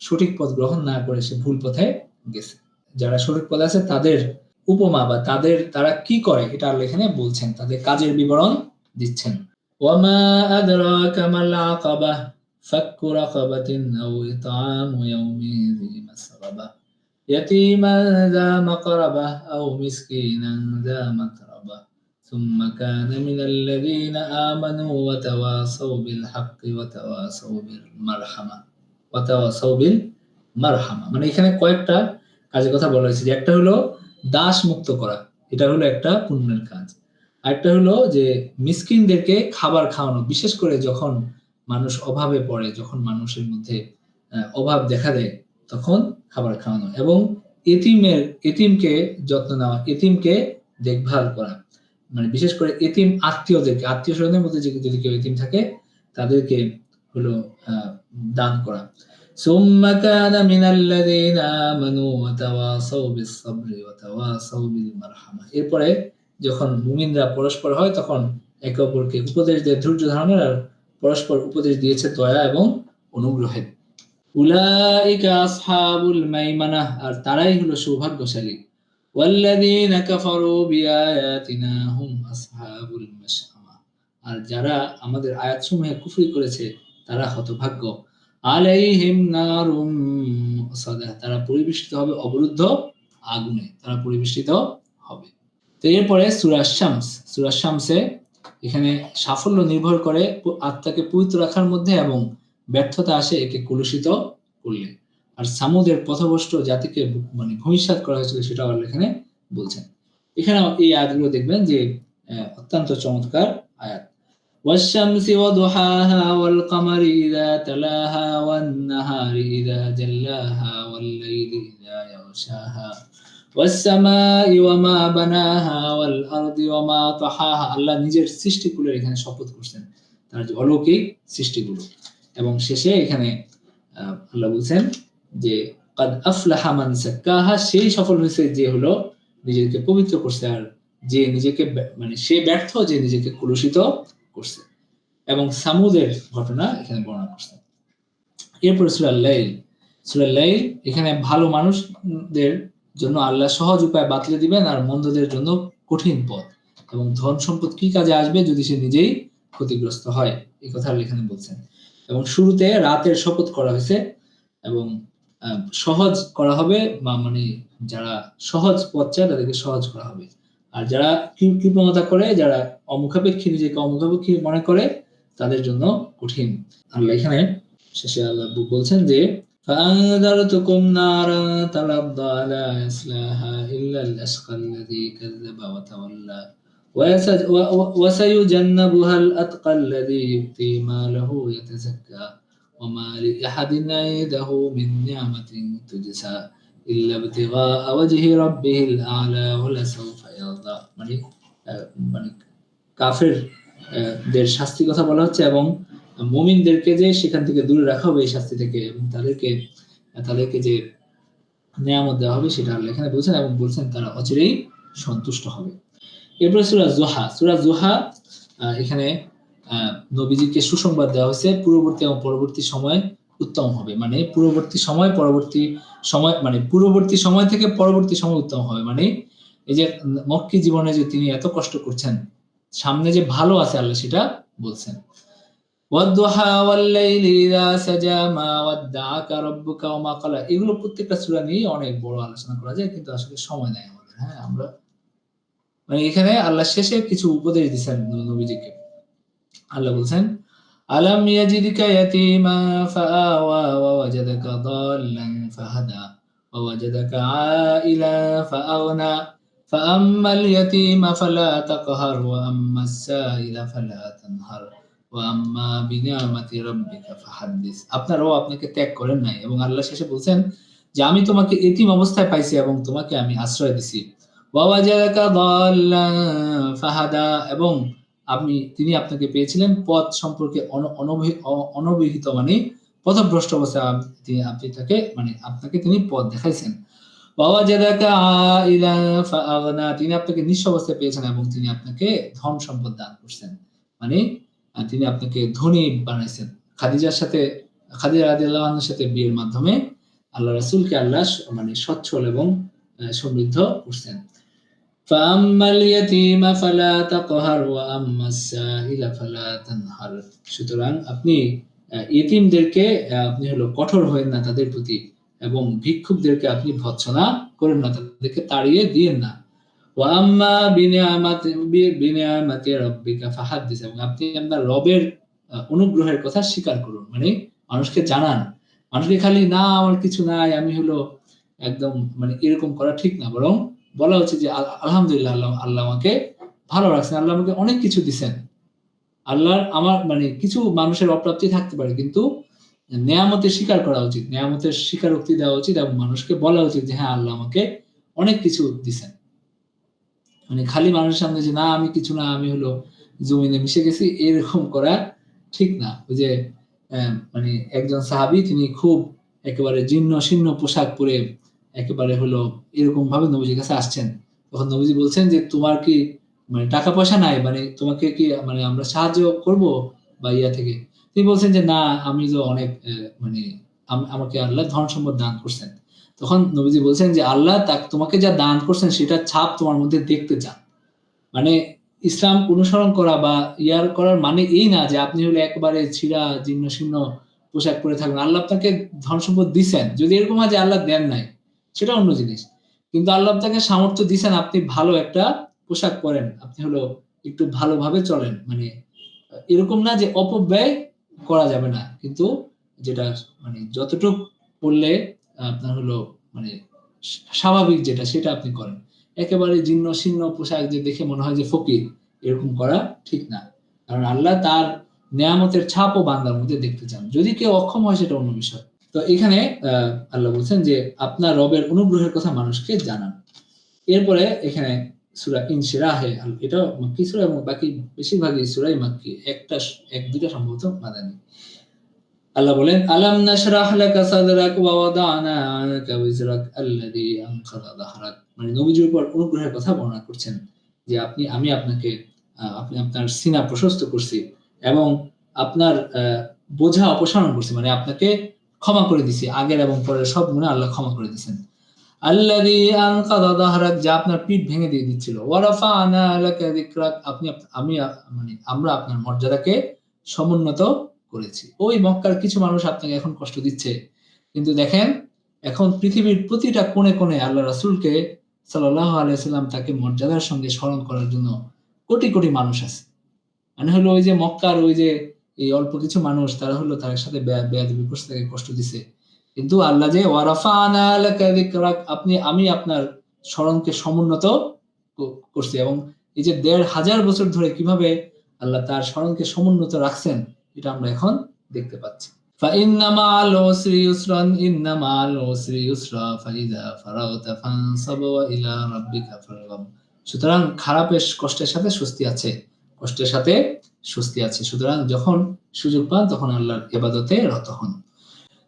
সঠিক পথ গ্রহণ না করে সে ভুল পথে গেছে। যারা সঠিক পথে আছে তাদের উপমা বা তারা কি করে এটা আল্লাহ এখানে বলছেন, তাদের কাজের বিবরণ দিচ্ছেন। ওয়ামা আদরাকা মাল আকাবা ফাক্কু রাকাবাতিন আও ইতআমু ইয়াওমিন ذي مسغبة يتيما ذا مقربة أو مسكينا ذا متربة ثم كان من الذين آمنوا وتواصوا بالحق وتواصوا بالمرحمة। মানে এখানে কয়েকটা কাজের কথা বলা হয়েছে, যে একটা হলো দাস মুক্ত করা, এটা হলো একটা পুণ্যের কাজ। আরেকটা হলো যে মিসকিনদেরকে খাবার খাওয়ানো, বিশেষ করে যখন মানুষ অভাবে পড়ে, যখন মানুষের মধ্যে অভাব দেখা দেয় তখন খাবার খাওয়ানো, এবং এতিমকে যত্ন নেওয়া, এতিমকে দেখভাল করা, মানে বিশেষ করে এতিম আত্মীয় স্বজনের মধ্যে যদি কেউ এতিম থাকে তাদেরকে হলো দান করা। সুম্মা কানা মিনাল্লাযীনা আমানু ওয়া তাওয়াসাউ বিস-সাবরি ওয়া তাওয়াসাউ বিল-মারহামা, এরপরে যখন মুমিনরা পরস্পর হয় তখন একে অপরকে উপদেশ দেয় ধৈর্য ধারণের, আর পরস্পর উপদেশ দিয়েছে দয়া এবং অনুগ্রহের। উলাইকা আসহাবুল মাইমানাহ, আর তারাই হলো সৌভাগ্যশালী। ওয়াল্লাযীনা কাফারু বিআয়াতিনা হুম আসহাবুল মাশআমা, আর যারা আমাদের আয়াতসমূহে কুফরি করেছে তারা হতভাগ্য। আলাইহিম নারুম মুসাদা, তারা পরিবেষ্টিত হবে অবরুদ্ধ আগুনে, তারা পরিবেষ্টিত হবে। তো এরপরে সূরা শামসে এখানে সাফল্য নির্ভর করে আত্মাকে পবিত্র রাখার মধ্যে এবং ব্যর্থতা আসে একে কলুষিত করলে। আর সামুদের পথভ্রষ্ট জাতিকে মানে ভূমিসাৎ করা হয়েছিল সেটাও আল্লাহ এখানে বলছেন। এখানে এই আয়াতগুলো দেখবেন যে অত্যন্ত চমৎকার আয়াত। والشمس وضحاها والقمر إذا تلاها والنهار إذا جلاها والليل إذا يغشاها والسماء وما بناها والأرض وما طحاها, আল্লাহ নিজের সৃষ্টিগুলোর এখানে শপথ করছেন, তার যে অলৌকিক সৃষ্টিগুলো, এবং শেষে এখানে আল্লাহ বলছেন যে قد أفلح من زكاها, সেই সফল হয়েছে যে হলো নিজেকে পবিত্র করছে, আর যে নিজেকে মানে সে ব্যর্থ যে নিজেকে কলুষিত করছে, এবং সামুদের ঘটনা এখানে বর্ণনা করছে। এরপর সূরা লাইল, এখানে ভালো মানুষদের জন্য আল্লাহ সহজ উপায় বাতলে দিবেন আর মন্দদের জন্য কঠিন পথ, এবং ধন সম্পদ কি কাজে আসবে যদি সে নিজেই ক্ষতিগ্রস্ত হয়, এই কথা এখানে বলছেন। এবং শুরুতে রাতের শপথ করা হয়েছে, এবং সহজ করা হবে, বা মানে যারা সহজ পথ চায় তাদেরকে সহজ করা হবে, আর যারা কৃপণতা করে, যারা অমুখাপেক্ষী, নিজেকে অমুখাপেক্ষী মনে করে, তাদের জন্য কঠিন। আল্লাহ এখানে শেষে আল্লাহ বলছেন যে فأنذرتكم نارا تلظى لا يصلاها إلا الأشقى الذي كذب وتولى وسيجنبها الأتقى الذي يؤتي ماله يتزكى وما لأحد عنده من نعمة تجزى إلا ابتغاء وجه ربه الأعلى ولسوف يرضى। মানে কাফের দের শাস্তি কথা বলা হচ্ছে, এবং মুমিনদেরকে যে সেখান থেকে দূরে রাখা হবে এই শাস্তি থেকে, এবং তাদেরকে যে নিয়ামত দেওয়া হবে সেটা আল্লাহ এখানে বলছেন, এবং বলছেন তারা অচিরেই সন্তুষ্ট হবে। এরপরে সূরা জুহা এখানে নবীজিকে সুসংবাদ দেওয়া হয়েছে পূর্ববর্তী এবং পরবর্তী সময় উত্তম হবে, মানে পূর্ববর্তী সময় থেকে পরবর্তী সময় উত্তম হবে। মানে এই যে মক্কি জীবনে যে তিনি এত কষ্ট করছেন, সামনে যে ভালো আছে আল্লাহ সেটা বলছেন। ওয়াদ-দুহা ওয়াল-লাইলি ইযা সাজা মা ওয়াদ্দাআকা রাব্বুকা ওয়া মা ক্বালা। এগুলো প্রত্যেকটা সূরা নিয়ে অনেক বড় আলোচনা করা যায়, কিন্তু আসলে সময় নেই আমাদের। হ্যাঁ, আমরা মানে এখানে আল্লাহ শেষে কিছু উপদেশ দিয়েছেন নবীজিকে। আল্লাহ বলছেন আলাম ইয়াজিদকা ইয়াতীমা ফাআওয়া ওয়া ওয়াজাদাকা দাল্লান ফাহাদা ওয়া ওয়াজাদাকা আইলা ফাআগনা ফাআম্মাল ইয়াতীমা ফালা তাকহার ওয়া আম্মাস সাইলা ফালা তানহার ওয়া আম্মা বিনিআমাতি রাব্বিকা ফাহাদ্দিস। আপনার রব আপনাকে ত্যাগ করেন নাই, এবং আল্লাহ শেষে বলছেন যে আমি তোমাকে এতিম অবস্থায় পাইছি এবং তোমাকে আমি আশ্রয় দিছি। ওয়া ওয়াজাদাকা দাল্লান ফাহাদা, এবং তিনি আপনাকে পেয়েছিলেন পথ সম্পর্কে অনভিহিত, মানে পথভ্রষ্ট অবস্থায় আপনাকে তিনি পথ দেখাইছেন। ওয়া ওয়াজাদাকা আইলা ফাআগনা, তিনি আপনাকে নিঃস্ব অবস্থায় পেয়েছেন এবং তিনি আপনাকে ধন সম্পদ দান করছেন, মানে তিনি আপনাকে ধনী বানাইছেন। খাদিজা রাদিয়াল্লাহু আনহার সাথে বিয়ের মাধ্যমে আল্লাহ রাসূলকে আল্লাহ মানে সচ্ছল এবং সমৃদ্ধ করছেন। ফাআম্মাল ইয়াতীমা ফালা তাকহার ওয়া আম্মাস সাইলা ফালা তানহার। সুতরাং আপনি ইতিমদেরকে আপনি কঠোর হবেন না তাদের প্রতি, এবং ভিক্ষুকদেরকে আপনি ভৎসনা করেন না, তাদেরকে তাড়িয়ে দিয়েন না। ওয়া আম্মা বিনিআমাতি রাব্বিকা ফাহাদ্দিস, এবং আপনি আপনার রবের অনুগ্রহের কথা স্বীকার করুন, মানে মানুষকে জানান। মানুষকে খালি না আমার কিছু নাই, আমি একদম মানে এরকম করা ঠিক না, বরং বলা হচ্ছে যে আলহামদুলিল্লাহ, আল্লাহ আমাকে ভালো রাখছেন, আল্লাহ আমাকে অনেক কিছু দিচ্ছেন। আমার মানে কিছু মানুষের অপ্রাপ্তি থাকতে পারে, কিন্তু নেয়ামতের স্বীকার করা উচিত, নেয়ামতের স্বীকারোক্তি দেওয়া উচিত, এবং মানুষকে বলা উচিত যে হ্যাঁ আল্লাহ আমাকে অনেক কিছু দিচ্ছেন। মানে খালি মানুষের সামনে যে না আমি কিছু না, আমি জমিনে মিশে গেছি, এরকম করা ঠিক না। ওই যে মানে একজন সাহাবী, তিনি খুব একেবারে জীর্ণ শীর্ণ পোশাক পরে একেবারে এরকম ভাবে নবীজির কাছে আসছেন। তখন নবীজি বলছেন যে তোমার কি মানে টাকা পয়সা নাই, মানে তোমাকে কি মানে আমরা সাহায্য করব বা ইয়া থেকে? তিনি বলছেন যে না, আমি তো অনেক মানে আমাকে আল্লাহ ধন সম্পদ দান করছেন। তখন নবীজি বলছেন যে আল্লাহ তোমাকে যা দান করছেন সেটা ছাপ তোমার মধ্যে দেখতে চান। মানে ইসলাম অনুসরণ করা বা ইয়ার করার মানে এই না যে আপনি একবারে ছিঁড়া জীর্ণ শীর্ণ পোশাক পরে থাকবেন। আল্লাহ আপনাকে ধন সম্পদ দিচ্ছেন, যদি এরকম হয় যে আল্লাহ দেন নাই সেটা অন্য জিনিস, কিন্তু আল্লাহ আপনাকে সামর্থ্য দিচ্ছেন, আপনি ভালো একটা পোশাক পরেন, আপনি একটু ভালোভাবে চলেন, মানে এরকম না যে অপব্যয় করা যাবে না, কিন্তু যেটা মানে যতটুকু পড়লে আপনার মানে স্বাভাবিক যেটা সেটা আপনি করেন। একেবারে জীর্ণ শীর্ণ পোশাক যে দেখে মনে হয় যে ফকির, এরকম করা ঠিক না, কারণ আল্লাহ তার নেয়ামতের ছাপও বান্দার মধ্যে দেখতে চান। যদি কেউ অক্ষম হয় সেটা অন্য বিষয়। তো এখানে আল্লাহ বলছেন যে আপনার রবের অনুগ্রহের কথা মানুষকে জানান। এরপরে এখানে সূরা ইনশিরাহে, এটা মাক্কি সূরা এবং বাকি বেশিরভাগই সূরাই মাক্কি, এক দুইটা সম্ভবত মাদানী। আল্লাহ বলেন আলাম নাশরাহ লাকা সাদরাক ওয়া ওয়াদানা আনকা ওয়িজরাক আল্লাযী আনকাযা যাহরাক। মানে নবীজির উপর অনুগ্রহের কথা বর্ণনা করছেন যে আমি আপনার সিনা প্রশস্ত করছি এবং আপনার বোঝা অপসারণ করছি, মানে আপনাকে ক্ষমা করে দিছি, আগের এবং পরের সব গুনাহ আল্লাহ ক্ষমা করে দিয়েছেন। আল্লাযী আনকাযা যাহরাক, যা আপনার পিঠ ভেঙে দিয়ে দিচ্ছিল। ওয়া রাফা'না লাকা যিকরাক, আমরা আপনার মর্যাদাকে সমুন্নত করেছি। ওই মক্কার কিছু মানুষ আপনাকে এখন কষ্ট দিচ্ছে, কিন্তু দেখেন এখন পৃথিবীর প্রতিটা কোণে কোণে আল্লাহ রাসূলকে সাল্লাল্লাহু আলাইহি সাল্লাম তাকে মর্যাদার সঙ্গে স্মরণ করার জন্য কোটি কোটি মানুষ আছে। মানে হলো ওই যে মক্কার ওই যে এই অল্প কিছু মানুষ তারা হলো তার সাথে বেয়াদবি করছে, তাকে কষ্ট দিছে, কিন্তু আল্লাহ যে ওয়ারাফানা লাকা যিকরাক, আমি আপনার স্মরণকে সমুন্নত করছি। এবং এই যে ১৫০০ বছর ধরে কিভাবে আল্লাহ তার স্মরণকে সমুন্নত রাখছেন এটা আমরা এখন দেখতে পাচ্ছি। فإن مع العسر يسرا إن مع العسر يسرا فإذا فرغت فانصب وإلى ربك فارغب। সুতরাং খারাপের কষ্টের সাথে স্বস্তি আছে, কষ্টের সাথে স্বস্তি আছে। সুতরাং যখন সুযোগ পান তখন আল্লাহর ইবাদতে রত হন।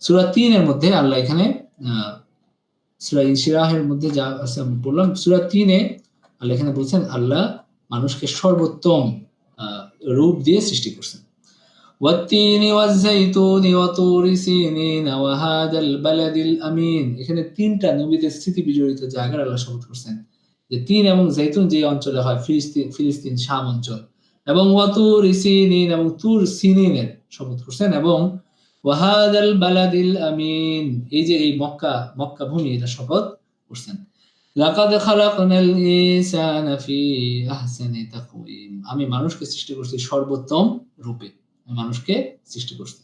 সূরা ৩ এর মধ্যে আল্লাহ এখানে সূরা ইনশিরাহের মধ্যে যা আছে আমি বললাম, সূরা ৩ এ আল্লাহ এখানে বলছেন আল্লাহ মানুষকে সর্বোত্তম রূপ দিয়ে সৃষ্টি করছেন। ওয়াত-তিনি ওয়াজ-যাইতুনি ওয়া তুরি সিনিন ওয়া হাদাল বালাদিল আমিন। এখানে তিনটা নবীদের স্মৃতি বিজড়িত জায়গার আল্লাহ শপথ করছেন, যে তিন এবং জৈতুন যে অঞ্চলে হয়, ফিলিস্তিন শাম অঞ্চল, এবং ওয়া তুরি সিনিন এবং তুর সিনিনের শপথ করছেন, এবং ওয়া হাদাল বালাদিল আমিন, এই যে এই মক্কা ভূমি, এটা শপথ করছেন। লাকাদ খালাকনাল ইনসানা ফি আহসানি তাকওয়িম, আমি মানুষকে সৃষ্টি করছি সর্বোত্তম রূপে, মানুষকে সৃষ্টি করছি।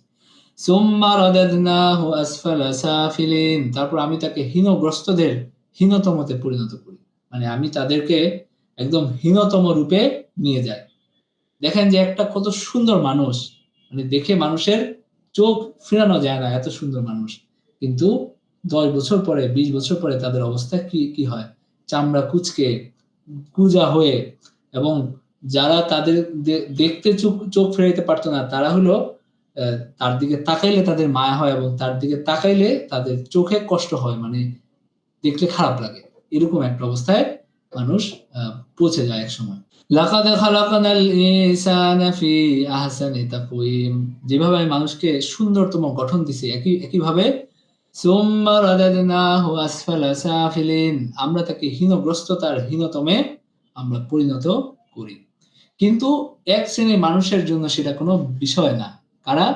সুম্মা রাদাদনাহু আসফালা সাফিলিন, তারপর আমি তাকে হীনগ্রস্তদের হীনতমতে পরিণত করি, মানে আমি তাদেরকে একদম হীনতম রূপে নিয়ে যাই। দেখেন যে একটা কত সুন্দর মানুষ, মানে দেখে মানুষের চোখ ফিরানো যায় না, এত সুন্দর মানুষ, কিন্তু 10 বছর পরে 20 বছর পরে তাদের অবস্থা কি হয়, চামড়া কুচকে কুজা হয়ে, এবং যারা তাদের দেখতে চোখ ফেরাইতে পারতো না তারা হলো তার দিকে তাকাইলে তাদের মায়া হয়, এবং তার দিকে তাকাইলে তাদের চোখে কষ্ট হয়, মানে দেখলে খারাপ লাগে, এরকম একটা অবস্থায় মানুষ পৌঁছে যায় এক সময়। লাকাদ খালাকনাল ইনসানা ফি আহসানি তাকওয়িম, যেভাবে আমি মানুষকে সুন্দরতম গঠন দিছি একইভাবে সুম্মা রাদাদনাহু আসফালা সাফিলিন, আমরা তাকে হীনগ্রস্ততার হীনতমে আমরা পরিণত করি। কিন্তু এক শ্রেণীর মানুষের জন্য সেটা কোনো বিষয় না, কারা?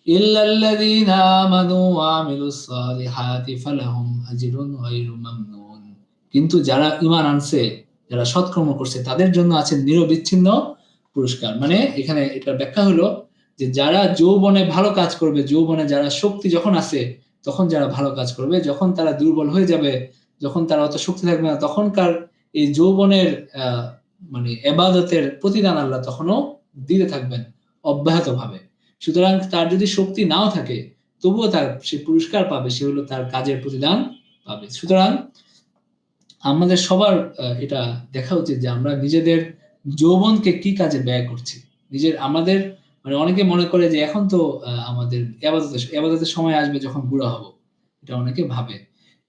ইল্লাল্লাযীনা আমানু ওয়া আমিলুস সালিহাতি ফালাহুম আজরুন গায়রু মামনুন, কিন্তু যারা ঈমান আনছে, যারা সৎকর্ম করছে তাদের জন্য আছে নিরবিচ্ছিন্ন পুরস্কার। মানে এখানে এটা ব্যাখ্যা হলো যে যারা যৌবনে ভালো কাজ করবে, যৌবনে যারা শক্তি যখন আছে তখন যারা ভালো কাজ করবে, যখন তারা দুর্বল হয়ে যাবে, যখন তারা অত শক্তি থাকবে না, তখনকার এই যৌবনের মানে ইবাদতের প্রতিদান আল্লাহ তখনও দিতে থাকবেন অব্যাহতভাবে। সুতরাং তার যদি শক্তি নাও থাকে তবুও তার সে পুরস্কার পাবে, সে হলো তার কাজের প্রতিদান পাবে। সুতরাং আমাদের সবার এটা দেখা উচিত যে আমরা নিজেদের যৌবনকে কি কাজে ব্যয় করছি। আমাদের মানে অনেকে মনে করে যে এখন তো আমাদের ইবাদতের সময় আসবে যখন বুড়া হব, এটা অনেকে ভাবে,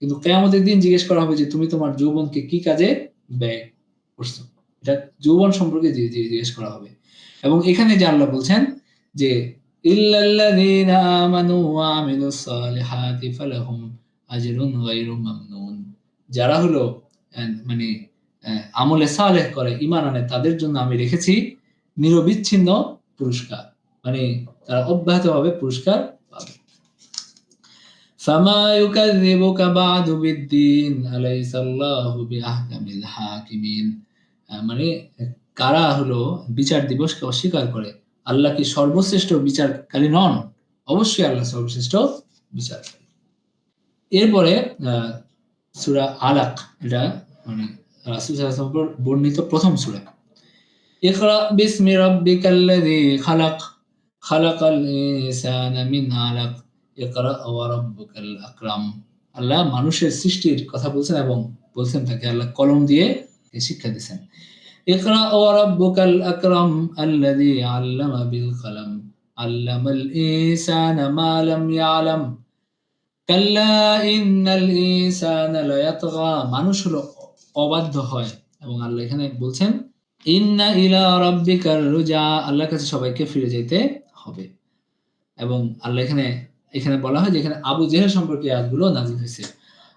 কিন্তু কিয়ামতের দিন জিজ্ঞেস করা হবে যে তুমি তোমার যৌবনকে কি কাজে ব্যয় করছো, এটা যৌবন সম্পর্কে জিজ্ঞেস করা হবে। এবং এখানে যে আল্লাহ বলছেন যে ইল্লাল্লাযীনা আমানু ওয়া আমিলুস সালিহাতি ফালাহুম আজরুন গায়রু মামনুন, যারা হলো মানে আমলে সালেহ করে, ঈমান আনে, তাদের জন্য আমি রেখেছি নিরবিচ্ছিন্ন পুরস্কার, মানে তারা অব্যাহতভাবে পুরস্কার পাবে। ফামা ইউকাযযিবুকা বা'দু বিদ্দীন আলাইসাল্লাহু বিআহকামিল হাকিমিন, মানে কারা হলো বিচার দিবসকে অস্বীকার করে, আল্লাহ কি সর্বশ্রেষ্ঠ বিচারকারী নন? অবশ্যই আল্লাহ সর্বশ্রেষ্ঠ বিচারকারী। এরপরে সূরা আলাক, এটা মানে রাসূল সাল্লাল্লাহু আলাইহি ওয়াসাল্লাম বর্ণিত প্রথম সূরা। ইকরা বিসমি রাব্বিকাল্লাযী খালাক, খালাকাল ইনসানা মিন আলাক, ইকরা ওয়া রাব্বুকাল আকরাম। আল্লাহ মানুষের সৃষ্টির কথা বলছেন এবং বলছেন তাকে আল্লাহ কলম দিয়ে শিক্ষা দিয়েছেন। ইকরা ওয়া রাব্বুকাল আকরাম আল্লাযী আল্লামা বিল কলম আল্লামাল ইনসানা মা লাম ইয়ালাম কাল্লা ইন্নাল ইনসানা লায়াতগা, মানুষ হলো অবাধ্য হয়, এবং আল্লাহ এখানে বলছেন ইন্না ইলা রাব্বিকার রুজা, আল্লাহর কাছে সবাইকে ফিরে যেতে হবে। এবং আল্লাহ এখানে বলা হয় যে এখানে আবু জেহেল সম্পর্কে আয়াতগুলো নাযিল হয়েছে।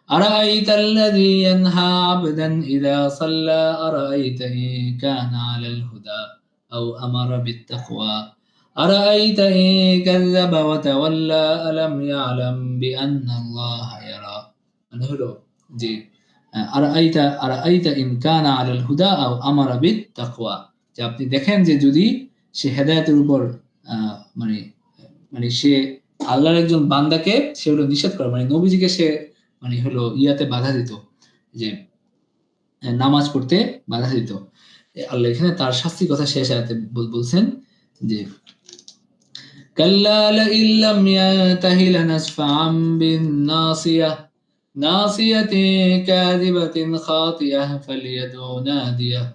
আরাআইতাল্লাযী ইয়ানহা আবদান ইযা সাল্লা আরাআইতা ইন কানা আলাল হুদা আও আমারা বিত্তাকওয়া আরাআইতা ইন কাযাবা ওয়া তাওয়াল্লা আলাম ইয়ালাম বিআন্নাল্লাহা ইয়ারা। মানে হলো যে আরাআইতা ইন কানা আলাল হুদা আও আমারা বিত তাকওয়া, যে আপনি দেখেন যে যদি সে হেদায়েতের উপর মানে মানে সে আল্লাহর একজন বান্দাকে সে হলো নিষেধ করে, মানে নবীজিকে সে মানে হলো ইয়াতে বাধা দিত, যে নামাজ পড়তে বাধা দিত। আল্লাহ এখানে তার শাস্তির কথা শেষ আয়াতে বলছেন যে কাল্লা লাইন লাম ইয়ানতাহি লানাসফা'আন বিন-নাসিয়াহ নাসিয়াতিন কাযিবাতিন খাতিয়াহ ফালইয়াদউ নাদিয়াহ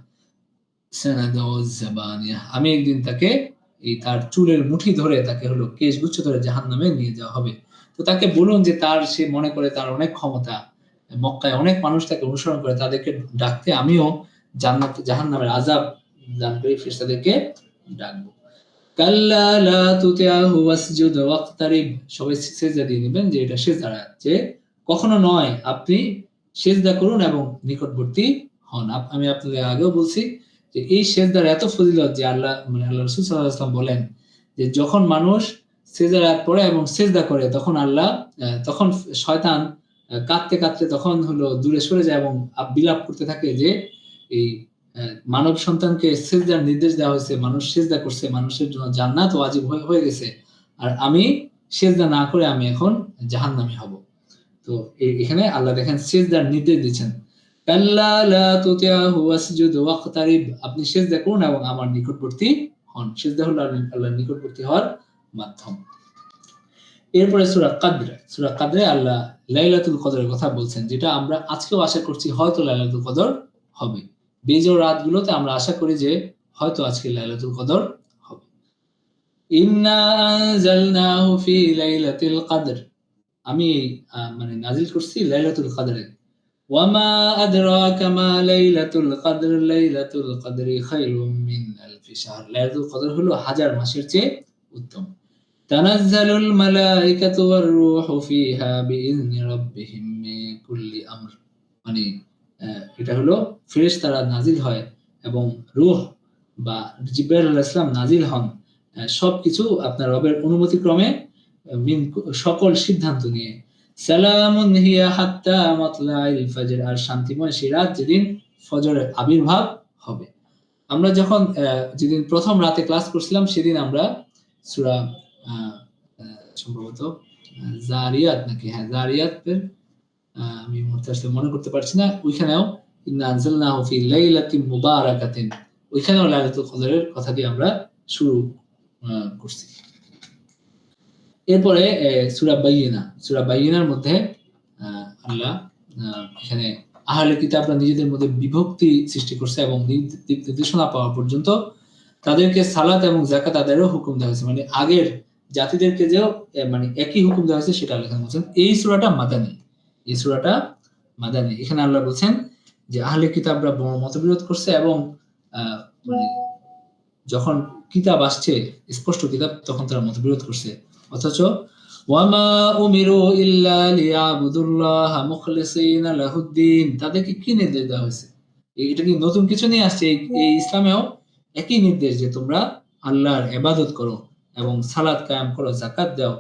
সানাদউ আয-যাবানিয়াহ। আমি একদিন তাকে এই তার চুলের মুঠি ধরে তাকে হলো কেশগুচ্ছ ধরে জাহান্নামে নিয়ে যাওয়া হবে। তো তাকে বলুন যে তার সে মনে করে তার অনেক ক্ষমতা, মক্কায় অনেক মানুষ তাকে অনুসরণ করে, তাদেরকে ডাকতে আমিও জাহান্নামের আযাব দানকারী ফেরেশতাদেরকে ডাকবো। কাল্লা লা তুতিআহু ওয়াসজুদ ওয়াকতারিব। সবাই সিজদা দিয়ে নেবেন যে এটা সিজদার আয়াত, যে কখনো নয়, আপনি সিজদা করুন এবং নিকটবর্তী হন। আমি আপনাদের আগেও বলছি যে এই সিজদার এত ফজিলত যে আল্লাহ মানে আল্লাহ রাসূল সাল্লাল্লাহু আলাইহি ওয়াসাল্লাম বলেন যে যখন মানুষ সিজদার আয়াত পড়ে এবং সিজদা করে তখন আল্লাহ তখন শয়তান কাঁদতে কাঁদতে তখন হলো দূরে সরে যায় এবং বিলাপ করতে থাকে যে এই মানব সন্তানকে সিজদার নির্দেশ দেওয়া হয়েছে, মানুষ সিজদা করছে, মানুষের জন্য জান্নাত ওয়াজিব হয়ে গেছে, আর আমি সিজদা না করে আমি এখন জাহান্নামী হব। তো এখানে আল্লাহ দেখেন সিজদার নির্দেশ দিচ্ছেন, কাল্লা লা তুতিআহু ওয়াসজুদ ওয়াকতারিব, আপনি সিজদা করুন এবং আমার নিকটবর্তী হন। সিজদা হলো আল্লাহর নিকটবর্তী হওয়ার মাধ্যম। এরপরে সূরা কদরে আল্লাহ লাইলাতুল কদরের কথা বলছেন, যেটা আমরা আজকেও আশা করছি হয়তো লাইলাতুল কদর হবে। বেজোড় রাতগুলোতে আমরা আশা করি যে হয়তো আজকে লাইলাতুল কদর হবে। ইন্না আনজালনাহু ফি লাইলাতিল কদর, আমি মানে নাজিল করছি লাইলাতুল কদরে। ওয়ামা আদরাকা মা লাইলাতুল কদর লাইলাতুল কদরি খায়রুম মিন আলফি শাহর। লাইলাতুল কদর হলো হাজার মাসের চেয়ে উত্তম। তানাজ্জালুল মালাইকাতু ওয়ার রূহু ফিহা বিইذনি রাব্বিহিম মিন কুল্লি আমর। মানে এটা হলো ফেরেশতারা নাজিল হয় এবং রূহ বা জিবরাইল আলাইহিস সালাম নাজিল হন সবকিছু আপনার রবের অনুমতিক্রমে সকল সিদ্ধান্ত নিয়ে। সালামুন হিয়া হাত্তা মাতলাইল ফজর, আর শান্তিময় সেই রাত যেদিন ফজরের আবির্ভাব হবে। আমরা যখন যেদিন প্রথম রাতে ক্লাস করছিলাম সেদিন আমরা সূরা সম্ভবত জারিয়াত নাকি, হ্যাঁ জারিয়াতের আমি মুহূর্তে আসলে মনে করতে পারছি না, ওইখানেও ইন্না আনজালনাহু ফি লাইলাতিন মুবারাকাতিন, ওইখানেও লাইলাতুল কদরের কথা দিয়ে আমরা শুরু করছি। এরপরে সূরা বাইয়িনার মধ্যে আল্লাহ এখানে আহলে কিতাবরা নিজেদের মধ্যে বিভক্তি সৃষ্টি করছে এবং দিক নির্দেশনা পাওয়া পর্যন্ত তাদেরকে সালাত এবং যাকাত আদায়েরও হুকুম দেওয়া হয়েছে। মানে আগের জাতিদেরকে যেও মানে একই হুকুম দেওয়া হয়েছে সেটা আল্লাহ বলছেন। এই সূরাটা মাদানী। এখানে আল্লাহ বলছেন যে আহলে কিতাবরা মতবিরোধ করছে এবং মানে যখন কিতাব আসছে স্পষ্ট কিতাব তখন তারা মতবিরোধ করছে, অথচ ওয়ামা উমিরু ইল্লা লিয়াবুদুল্লাহা মুখলিসিনা লাহুদ্দিন, তাদেরকে কি নির্দেশ দেওয়া হয়েছে? এটা কি নতুন কিছু নিয়ে আসছে? এই ইসলামেও একই নির্দেশ যে তোমরা আল্লাহর ইবাদত করো এবং সালাত কায়েম করো, যাকাত দাও।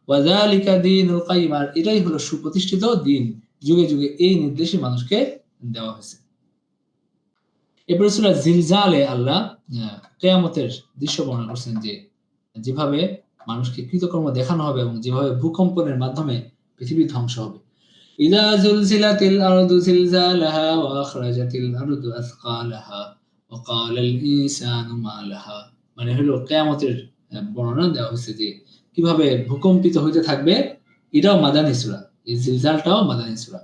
ওয়াযালিকা দীনুল কাইয়্যিম, আর এটাই হলো সুপ্রতিষ্ঠিত দ্বীন, যুগে যুগে এই নির্দেশই মানুষকে দেওয়া হয়েছে। এরপরে সূরা জিলজালে আল্লাহ কিয়ামতের দৃশ্য বর্ণনা করছেন, যে যেভাবে মানুষকে কৃতকর্ম দেখানো হবে এবং যেভাবে ভূকম্পনের মাধ্যমে পৃথিবী ধ্বংস হবে। ইযা যুলজিলাতিল আরদু জিলজালাহা ওয়া আখরাজাতিল আরদু আসকালাহা ওয়া ক্বালাল ইনসানু মা লাহা। মানে হলো কিয়ামতের বর্ণনা দেওয়া হয়েছে যে কিভাবে ভূকম্পিত হইতে থাকবে। এটাও মাদানী সূরা, এই জিলজালটাও মাদানী সূরা।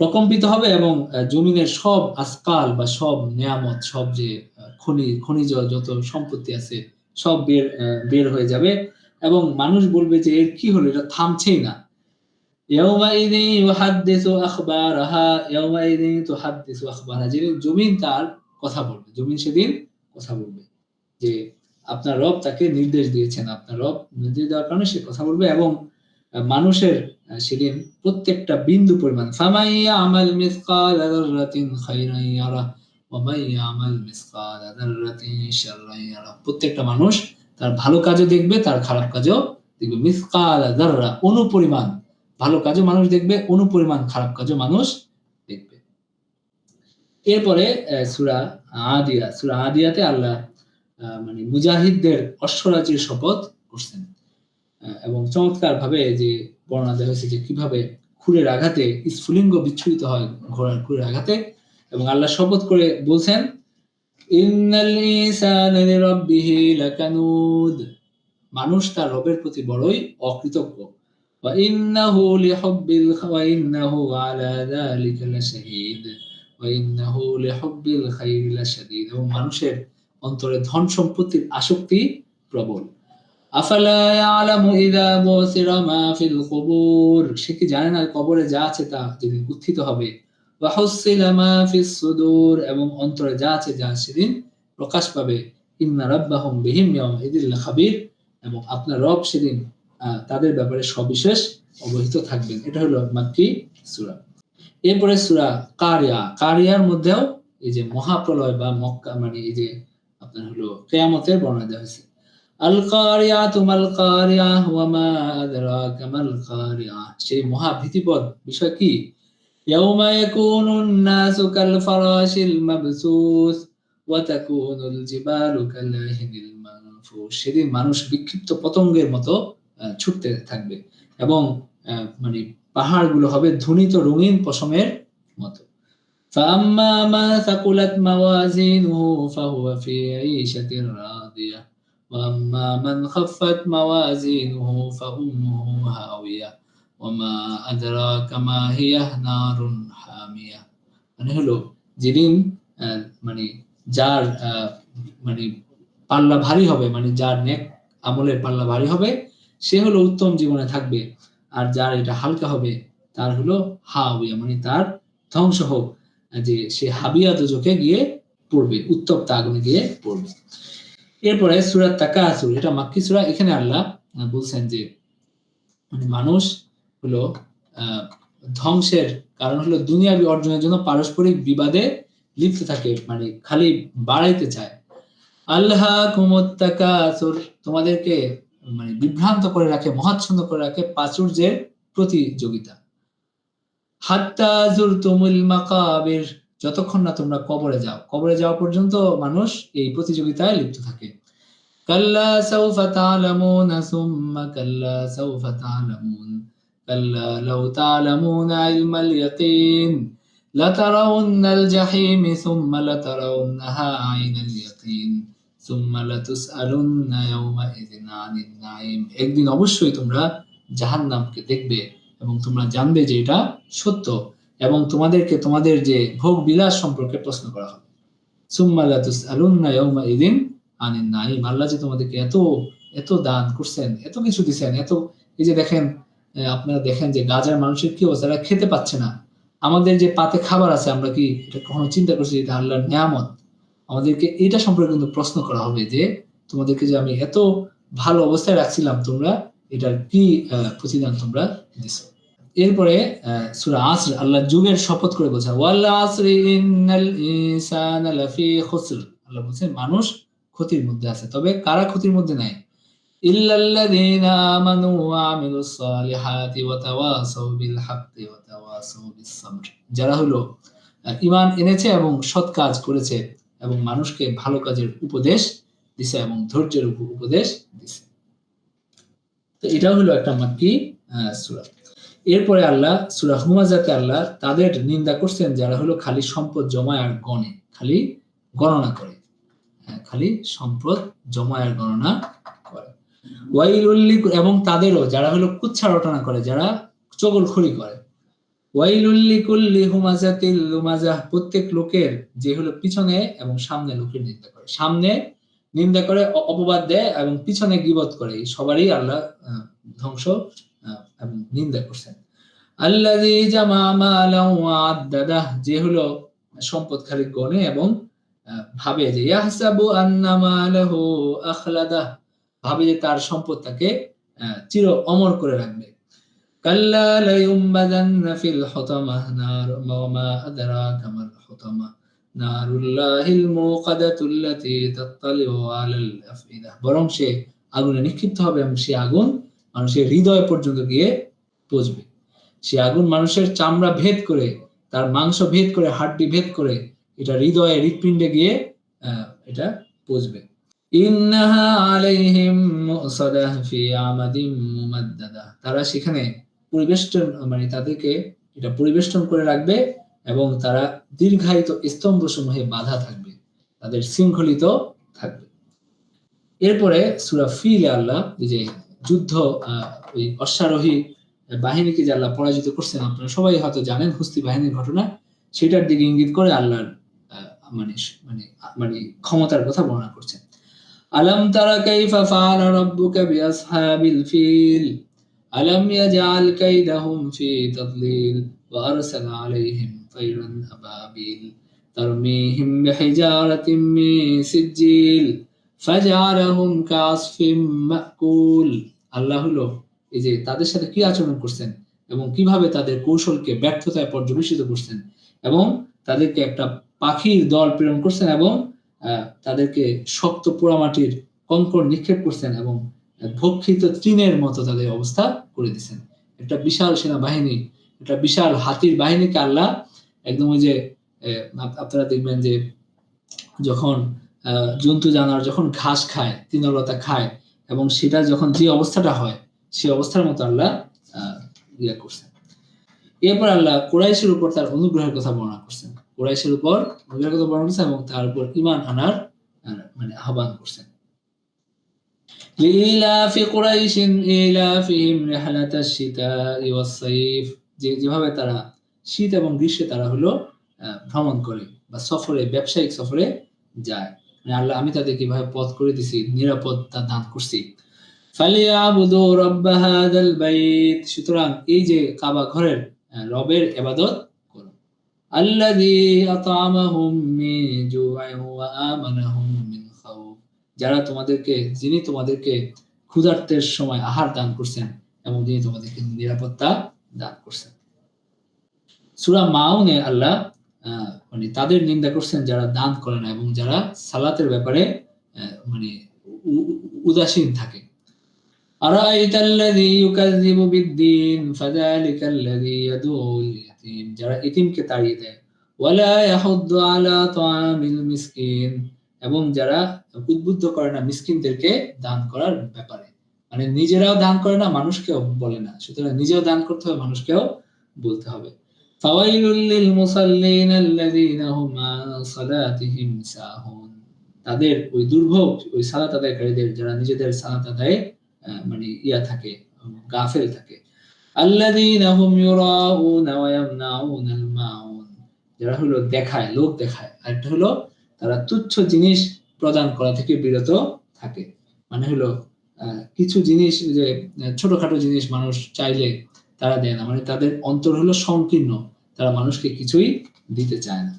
প্রকম্পিত হবে এবং জমিনের সব আসকাল বা সব নিয়ামত, সব যে খনিজ যত সম্পত্তি আছে সব বের হয়ে যাবে এবং মানুষ বলবে যে এর কি হলো, এটা থামছেই না। ইয়াউমাইযিন ইউহাদ্দিসু আখবারাহা ইয়াউমাইযিন তুহাদ্দিসু আখবারাহা, যেদিন জমিন তার কথা বলবে, জমিন সেদিন কথা বলবে যে আপনার রব তাকে নির্দেশ দিয়েছেন, আপনার রব নির্দেশ দেওয়ার কারণে সে কথা বলবে এবং মানুষের সেদিন প্রত্যেকটা বিন্দু পরিমাণ ফামাই ইয়ামাল মিসকালা যাররাতিন খায়রান ইয়ারা ওয়া মান ইয়ামাল মিসকালা যাররাতিন শাররান ইয়ারা, প্রত্যেকটা মানুষ তার ভালো কাজও দেখবে, তার খারাপ কাজও দেখবে। মিসকাল যাররা, অনুপরিমাণ ভালো কাজও মানুষ দেখবে, অনুপরিমাণ খারাপ কাজও মানুষ দেখবে। এরপরে সূরা আদিয়াতে আল্লাহ মানে মুজাহিদদের অশ্বরাজির শপথ করছেন, এবং চমৎকার ভাবে যে বর্ণনা দেওয়া হয়েছে যে কিভাবে খুরের আঘাতে স্ফুলিঙ্গ বিচ্ছুরিত হয় ঘোড়ার খুরের আঘাতে, এবং আল্লাহ শপথ করে বলছেন ইন্নাল ইনসানা লিরাব্বিহি লাকানুদ, মানুষ তার রবের প্রতি বড়ই অকৃতজ্ঞ। ওয়া ইন্নাহু আলা যালিকা লাশাহীদ ওয়া ইন্নাহু লিহুব্বিল খাইরি লাশাদীদ, এবং মানুষের অন্তরে ধন সম্পত্তির আসক্তি প্রবল। আফালা ইয়ালামু ইযা বুসিরা মা ফিল কুবুর, সে কি জানে না কবরে যা আছে তা যেদিন উত্থিত হবে। ওয়া হুসিলা মা ফিস সুদূর, এবং অন্তরে যা আছে যা সেদিন প্রকাশ পাবে। ইন্না রাব্বাহুম বিহিম ইয়াউমাইযিল লাখাবীর, এবং আপনার রব সেদিন তাদের ব্যাপারে সবিশেষ অবহিত থাকবেন। এটা হলো মাক্কি সূরা। এরপরে সূরা কারিয়ার মধ্যেও এই যে মহাপ্রলয় বা মক্কা মানে এই যে আপনার হলো কিয়ামতের বর্ণনা দেওয়া হয়েছে। আল কারিয়াতু মাল কারিয়া ওয়া মা আদরাকা মাল কারিয়া, সেই মহা ভীতিপদ বিষয় কি? ইয়াউমা ইয়াকুনুন নাসু কাল ফারাশিল মাবসুস ওয়া তাকুনুল জিবালু কাল আহিনিল মানফুস, সেদিন মানুষ বিক্ষিপ্ত পতঙ্গের মতো ছুটতে থাকবে, এবং মানে পাহাড়গুলো হবে ধুনিত রঙিন পশমের মতো। فأما ما ثقلت موازينه فهو في عيشة راضية وأما من خفت موازينه فأمه هاوية وما أدراك ما هي نار حامية, মানে হলো যেদিন মানে যার মানে পাল্লা ভারী হবে, মানে যার নেক আমলের পাল্লা ভারী হবে সে হলো উত্তম জীবনে থাকবে, আর যার এটা হালকা হবে তার হলো হাওয়া, মানে তার ধ্বংস হোক, যে সে হাবিয়া দোজখে গিয়ে পড়বে, উত্তপ্ত আগুনে গিয়ে পড়বে। এরপরে সূরা তাকাসুর, এটা মাক্কি সূরা। এখানে আল্লাহ বলছেন যে মানে মানুষ হলো ধ্বংসের কারণ হলো দুনিয়াবি অর্জনের জন্য পারস্পরিক বিবাদে লিপ্ত থাকে, মানে খালি বাড়াইতে চায়। আল্লাহকুমুত তাকাসুর, তোমাদেরকে মানে বিভ্রান্ত করে রাখে, মহাচ্ছন্ন করে রাখে প্রাচুর্যের প্রতিযোগিতা। হাত্তা যুরতুমুল মাকাবির, যতক্ষণ না তোমরা কবরে যাও, কবরে যাওয়া পর্যন্ত মানুষ এই প্রতিযোগিতায় লিপ্ত থাকে। কাল্লা সাউফা তা'লামুনা সুম্মা কাল্লা সাউফা তা'লামুন কাল্লা লাউ তা'লামুনা ইলমাল ইয়াকিন লাতারাউন্নাল জাহিম সুম্মা লাতারাউন্নাহা আইনাল ইয়াকিন সুম্মা লাতুসআলুন্না ইয়াওমাইযিন আনিন নাঈম, একদিন অবশ্যই তোমরা জাহান্নামকে দেখবে এবং তোমরা জানবে যে এটা সত্য, এবং তোমাদেরকে তোমাদের যে ভোগ বিলাস সম্পর্কে প্রশ্ন করা হবে। সুম্মা লাতুসআলুন্না ইয়াওমাইযিন আনিন নাঈম, আল্লাহ যে তোমাদেরকে এত এত দান করছেন, এত কিছু দিয়েছেন, এত এই যে দেখেন আপনারা দেখেন যে গাজার মানুষের কি অবস্থা, তারা খেতে পাচ্ছে না। আমাদের যে পাতে খাবার আছে আমরা কি এটা কখনো চিন্তা করছি এটা আল্লাহর নিয়ামত? আমাদেরকে এটা সম্পর্কে কিন্তু প্রশ্ন করা হবে যে তোমাদেরকে যে আমি এত ভালো অবস্থায় রাখছিলাম, তোমরা এটার কি প্রতিদান তোমরা দিছো। এরপরে সূরা আসর, আল্লাহ যুগের শপথ করে বলছেন ওয়াল আসরি ইন্নাল ইনসানা লাফি খুসর, আল্লাহ বলছেন মানুষ ক্ষতির মধ্যে আছে, তবে কারা ক্ষতির মধ্যে নাই? ইল্লাল্লাযীনা আমানু ওয়া আমিলুস সালিহাতি ওয়া তাওয়াসাউ বিল হাক্কি ওয়া তাওয়াসাউ বিস সাবর, যারা হলো ঈমান এনেছে এবং সৎ কাজ করেছে এবং মানুষকে ভালো কাজের উপদেশ দিয়েছে এবং ধৈর্যের উপদেশ দিয়েছে। তো এটা হলো একটা মাক্কি সূরা। এরপরে আল্লাহ সূরা হুমাযাতে আল্লাহ তাদের নিন্দা করছেন যারা হলো খালি সম্পদ জমায় আর গণে, খালি গণনা করে, খালি সম্পদ জমায় আর গণনা করে। ওয়াইলুল এবং তাদেরও যারা হলো কুচ্ছা রটনা করে, যারা চগলখড়ি করে। ওয়াইলুল লিকুল্লি হুমাযাতিল লুমাযাহ, প্রত্যেক লোকের যে হলো পিছনে এবং সামনে লোকের নিন্দা করে, সামনে নিন্দা করে অপবাদ দেয় এবং পিছনে গীবত করে, সবারই আল্লাহ ধ্বংস এবং নিন্দা করছেন। আল্লাযী জামা মালান ওয়া আদ্দাদাহ, যে হলো সম্পদ খালি গণে এবং ভাবে যে ইয়াহসাবু আন্না মালাহু আখলাদাহ, ভাবে যে তার সম্পদ তাকে চির অমর করে রাখবে। কাল্লা লা ইউমবাযান্না ফিল হুতামাহ নার ওয়া মা আদরাকা মাল হুতামাহ নারুল্লাহিল মুকাদাতুল্লাতী তাত্তালিউ আলাল আফইদা, বরং সে আগুনে নিক্ষিপ্ত হবে এবং সে আগুন মানুষের হৃদয় পর্যন্ত গিয়ে পৌঁছবে। সে আগুন মানুষের চামড়া ভেদ করে, তার মাংস ভেদ করে, হাড্ডি ভেদ করে এটা হৃদয়ে, হৃৎপিণ্ডে গিয়ে এটা পৌঁছবে। ইন্নাহা আলাইহিম মুসাদাহ ফি আমাদিম মুমাদ্দাদা, তারা সেখানে পরিবেষ্টন, মানে তাদেরকে এটা পরিবেষ্টন করে রাখবে এবং তারা দীর্ঘায়িত স্তম্ভসমূহে বাধা থাকবে, তাদের শৃঙ্খলিত থাকবে। এরপরে সূরা ফিলে আল্লাহ এই যে যুদ্ধ, ওই অশ্বারোহী বাহিনীকে যে আল্লাহ পরাজিত করছেন, আপনারা সবাই হয়তো জানেন হুস্তি বাহিনীর ঘটনা, সেটার দিকে ইঙ্গিত করে আল্লাহর মানে মানে মানে ক্ষমতার কথা বর্ণনা করছেন। আলাম তারা কাইফা ফাআলা রাব্বুকা বিআসহাবিল ফিল আলাম ইয়াজআল কাইদাহুম ফি তাদলিল ওয়া আরসালা আলাইহিম তায়রান আবাবিল তারমিহিম বিহিজারাতিন মিন সিজিল ফাজআলাহুম কাআসফিম মাকুল। আল্লাহ হলো এই যে তাদের সাথে কি আচরণ করছেন এবং কিভাবে তাদের কৌশলকে ব্যর্থতায় পর্যবেসিত করছেন এবং তাদেরকে একটা পাখির দল প্রেরণ করছেন এবং তাদেরকে শক্ত পোড়ামাটির কঙ্কর নিক্ষেপ করছেন এবং ভক্ষিত তৃণের মতো তাদের অবস্থা করে দিচ্ছেন। একটা বিশাল সেনাবাহিনী, একটা বিশাল হাতির বাহিনীকে আল্লাহ একদম ওই যে আপনারা দেখবেন যে যখন জন্তু জানোয়ার যখন ঘাস খায়, তৃণলতা খায় এবং সেটা যখন যে অবস্থাটা হয় সেই অবস্থার মতো আল্লাহ ইয়া করছেন। এরপর আল্লাহ কুরাইশের উপর তার অনুগ্রহের কথা বর্ণনা করছেন, কুরাইশের উপর অনুগ্রহের কথা বর্ণনা করছেন এবং তার উপর ঈমান আনার মানে আহ্বান করছেন। লিইলাফি কুরাইশিন ইলাফিহিম রিহলাতাশ শিতাই ওয়াস সাইফ, যেভাবে তারা শীত এবং গ্রীষ্মে তারা হলো ভ্রমণ করে বা সফরে, ব্যবসায়িক সফরে যায়, মানে আল্লাহ আমি তাদের কিভাবে পথ করে দিছি, নিরাপত্তা দান করছি। ফালিয়াবুদু রাব্ব হাযাল বাইত, সুতরাং এই যে কাবা ঘরের রবের ইবাদত করো। আল্লাযী আত'আমাহুম মিন জু'ইন ওয়া আমানাহুম মিন খাউফ, যিনি তোমাদেরকে ক্ষুধার্তের সময় আহার দান করছেন এবং যিনি তোমাদেরকে নিরাপত্তা দান করছেন। সূরা মাউনে আল্লাহ মানে তাদের নিন্দা করছেন যারা দান করে না এবং যারা সালাতের ব্যাপারে মানে উদাসীন থাকে। আরাআইতাল্লাযী ইউকাযযিবু বিদ্দীন ফাযালিকাল্লাযী ইয়াদউল ইয়াতীম, যারা এতিমকে তাড়িয়ে দেয়। ওয়ালা ইয়াহুদ্দু আলা তাআমিল মিসকিন, এবং যারা উদ্বুদ্ধ করে না মিসকিনদেরকে দান করার ব্যাপারে, মানে নিজেরাও দান করে না, মানুষকেও বলে না, সুতরাং নিজেও দান করতে হবে, মানুষকেও বলতে হবে। ফাওয়াইলুল লিল মুসাল্লিন আল্লাযীনা হুম আন সালাতিহিম সাহুন, তাদের ওই দুর্ভোগ ওই সালাত আদায়কারীদের যারা নিজেদের সালাত আদায়ে মানে থাকে, গাফেল থাকে। আল্লাযীনা হুম ইউরাউনা ওয়া ইয়ামনাউনাল মাউন, যারা হলো দেখায়, লোক দেখায়, আর একটা হলো তারা তুচ্ছ জিনিস প্রদান করা থেকে বিরত থাকে, মানে হলো কিছু জিনিস যে ছোটখাটো জিনিস মানুষ চাইলে তারা দেয় না, মানে তাদের অন্তর হলো সংকীর্ণ, তারা মানুষকে কিছুই দিতে চায় না।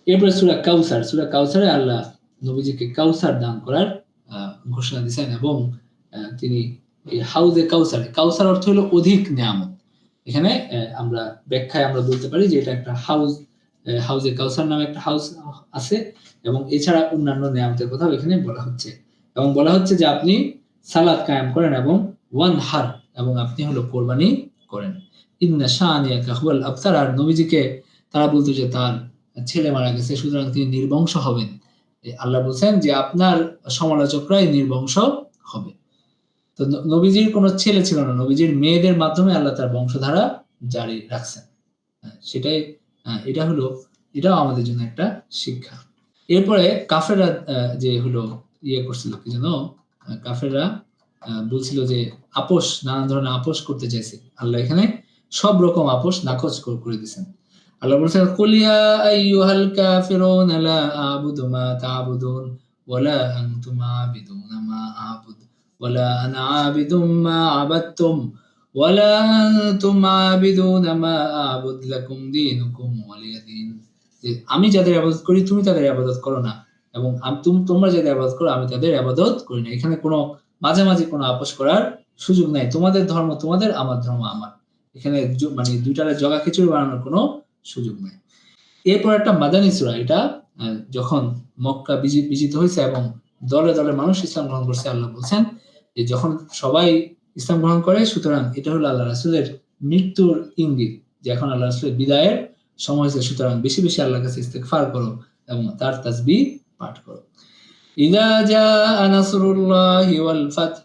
এরপরে সূরা কাউসার, সূরা কাউসারে আল্লাহ নবীজিকে কাউসার দান করার ঘোষণা দিয়েছেন এবং তিনি এই হাউজে কাউসারে, কাউসার অর্থ হলো অধিক নিয়ামত, এখানে আমরা ব্যাখ্যায় আমরা বলতে পারি যে এটা একটা হাউজে কাউসার নামে একটা হাউস আছে এবং এছাড়া অন্যান্য নিয়ামতের কথাও এখানে বলা হচ্ছে এবং বলা হচ্ছে যে আপনি সালাত কায়েম করেন এবং ওয়ানহার, এবং আপনি হলো কোরবানি করেন। ইন্না শানিয়াকা হুয়াল আবতার, আর নবীজিকে তারা বলতো যে তার ছেলে মারা গেছে সুতরাং তিনি নির্বংশ হবেন, আল্লাহ বলছেন যে আপনার সমালোচকরাই নির্বংশ হবে। তো নবীজির কোনো ছেলে ছিল না, নবীজির মেয়েদের মাধ্যমে আল্লাহ তার বংশধারা জারি রাখছেন, সেটাই এটাও আমাদের জন্য একটা শিক্ষা। এরপরে কাফেররা যে হলো করছিল কি যেন, কাফেররা বলছিল যে আপোষ, নানা ধরনের আপোষ করতে চাইছে, আল্লাহ এখানে সব রকম আপোষ নাকচ করে দিয়েছেন। আল্লাহ বলছেন কুল ইয়া আইয়ুহাল কাফিরুন লা আ'বুদু মা তা'বুদুন ওয়ালা আনতুম আ'বিদুনা মা আ'বুদ ওয়ালা আনা আ'বিদুম মা আ'বাদতুম ওয়ালা আনতুম আ'বিদুনা মা আ'বুদ লাকুম দীনুকুম ওয়ালিয়া দীন, যে আমি যাদের ইবাদত করি তুমি তাদের ইবাদত করো না এবং তোমরা যাদের ইবাদত করো আমি তাদের ইবাদত করি না, এখানে কোনো মাঝামাঝি কোনো আপোষ করার সুযোগ নাই, তোমাদের ধর্ম তোমাদের, আমার ধর্ম আমার, এখানে মানে দুইটারে জগা খিচুড়ি বানানোর কোনো সুযোগ নাই। এরপর একটা মাদানী সূরা, এটা যখন মক্কা বিজিত হয়েছে এবং দলে দলে মানুষ ইসলাম গ্রহণ করছে, আল্লাহ বলছেন যে যখন সবাই ইসলাম গ্রহণ করে, সুতরাং এটা হলো আল্লাহ রাসূলের মৃত্যুর ইঙ্গিত, যে এখন আল্লাহ রাসূলের বিদায়ের সময় হয়েছে, সুতরাং বেশি বেশি আল্লাহর কাছে ইস্তেগফার করো এবং তার তাসবিহ পাঠ করো। ইযা জাআ নাসরুল্লাহি ওয়াল ফাতহ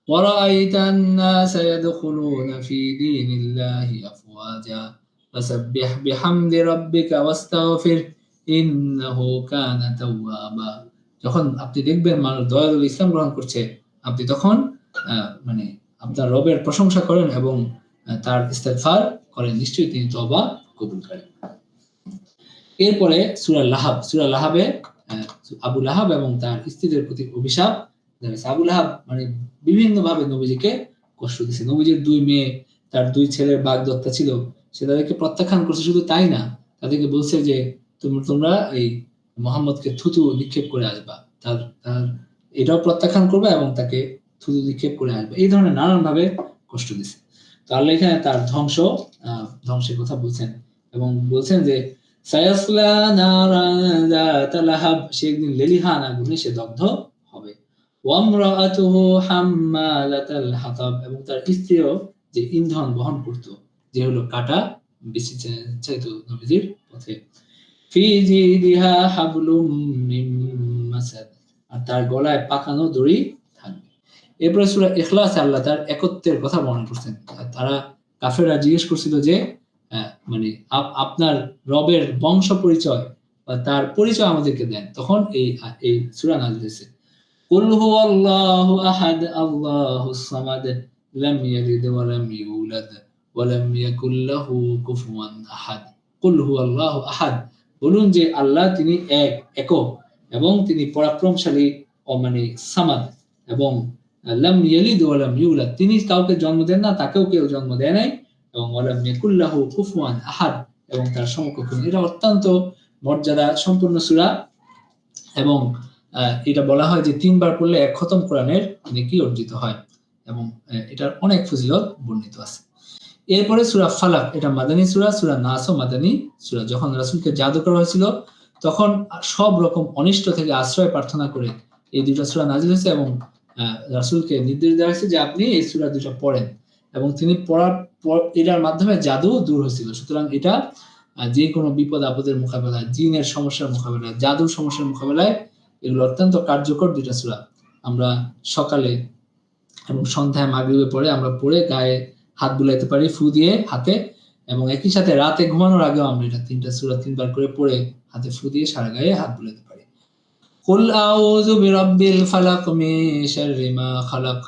ওয়া রাআইতান নাসা ইয়াদখুলুনা ফি দীনিল্লাহি আফওয়াজা ফাসাব্বিহ বিহামদি রাব্বিকা ওয়াস্তাগফির ইন্নাহু কানা তাওয়াবা। যখন আপনি দেখবেন মানুষ দয়ালু ইসলাম গ্রহণ করছে, আপনি তখন মানে আপনার রবের প্রশংসা করেন এবং তার ইস্তেগফার করেন, নিশ্চয়ই তিনি তওবা কবুল করেন। এরপরে সূরা লাহাব। সূরা লাহাবে আবু লাহাব এবং তার স্ত্রীদের প্রতি অভিশাপ। আবু লাহাব মানে বিভিন্ন ভাবে নবীজিকে কষ্ট দিয়েছে। নবীজির 2 মেয়ে, তার 2 ছেলের বাগদত্তা ছিল, সে তাদেরকে প্রত্যাখ্যান করছে। শুধু তাই না, তাদেরকে বলছে যে তোমরা এই মুহাম্মদকে থুতু নিক্ষেপ করে আসবা, তার এটাও প্রত্যাখ্যান করবে এবং তাকে থুতু নিক্ষেপ করে আসবে, এই ধরনের নানান ভাবে কষ্ট দিয়েছে। তো আল্লাহ এখানে তার ধ্বংসের কথা বলছেন এবং বলছেন যে সায়াসলা নারান যাতা লাহাব, সে একদিন লেলিহান আগুনে সে দগ্ধ হবে। ওয়ামরাআতুহু হাম্মালাতাল হাতাব, এবং তার স্ত্রীও যে ইন্ধন বহন করত, যে হলো কাটা বেশি চাইতো নবীজির পথে। ফি জিদিহা হাবলুম মিন মাসাদ, আর তার গলায় পাকানো দড়ি থাকবে। এরপরে সূরা ইখলাসে আল্লাহ তার একত্বের কথা বর্ণনা করছেন। তারা কাফেররা জিজ্ঞেস করছিল যে মানে আপনার রবের বংশ পরিচয় বা তার পরিচয় আমাদেরকে দেন, তখন এই সূরা নাযিল হয়েছে। কুল হুয়াল্লাহু আহাদ আল্লাহুস সামাদ লাম ইয়ালিদ ওয়া লাম ইউলাদ ওয়া লাম ইয়াকুল লাহু কুফুয়ান আহাদ। কুল হুয়াল্লাহু আহাদ, বলুন যে আল্লাহ তিনি একক এবং তিনি পরাক্রমশালী ও মানে সামাদ, এবং লাম ইয়ালিদ ওয়া লাম ইউলাদ, তিনি কাউকে জন্ম দেন না, তাকেও কেউ জন্ম দেয় নাই, এবং ওয়ালাম ইয়াকুল লাহু কুফুয়ান আহাদ, এবং তার সমকক্ষ নেই। এটা অত্যন্ত মর্যাদা সম্পন্ন সূরা এবং এটা বলা হয় যে 3 বার পড়লে 1 খতম কোরআনের নেকি অর্জিত হয় এবং এটার অনেক ফজিলত বর্ণিত আছে। এরপরে সূরা ফালাক, এটা মাদানী সূরা। সূরা নাসও মাদানী সূরা। যখন রাসূলকে জাদু করা হয়েছিল, তখন সব রকম অনিষ্ট থেকে আশ্রয় প্রার্থনা করে এই 2টা সূরা নাযিল হয়েছে এবং রাসূলকে নির্দেশ দেওয়া হয়েছে যে আপনি এই সূরা 2টা পড়েন, এবং তিনি পড়ার পর এটার মাধ্যমে জাদু দূর হয়েছিল। সুতরাং এটা যে কোনো বিপদ আপদের মোকাবেলায়, জিনের সমস্যার মোকাবেলায়, জাদুর সমস্যার মোকাবেলায় এগুলো অত্যন্ত কার্যকর 2টা সূরা। আমরা সকালে এবং সন্ধ্যায় মাগরিবে পড়ে আমরা পড়ে গায়ে হাত বুলাইতে পারি ফু দিয়ে হাতে, এবং একই সাথে রাতে ঘুমানোর আগেও আমরা এটা 3টা সূরা 3 বার করে পড়ে হাতে ফু দিয়ে সারা গায়ে হাত বুলাইতে পারি। কুল আউযু বিরাব্বিল ফালাক মিন শাররি মা খালাক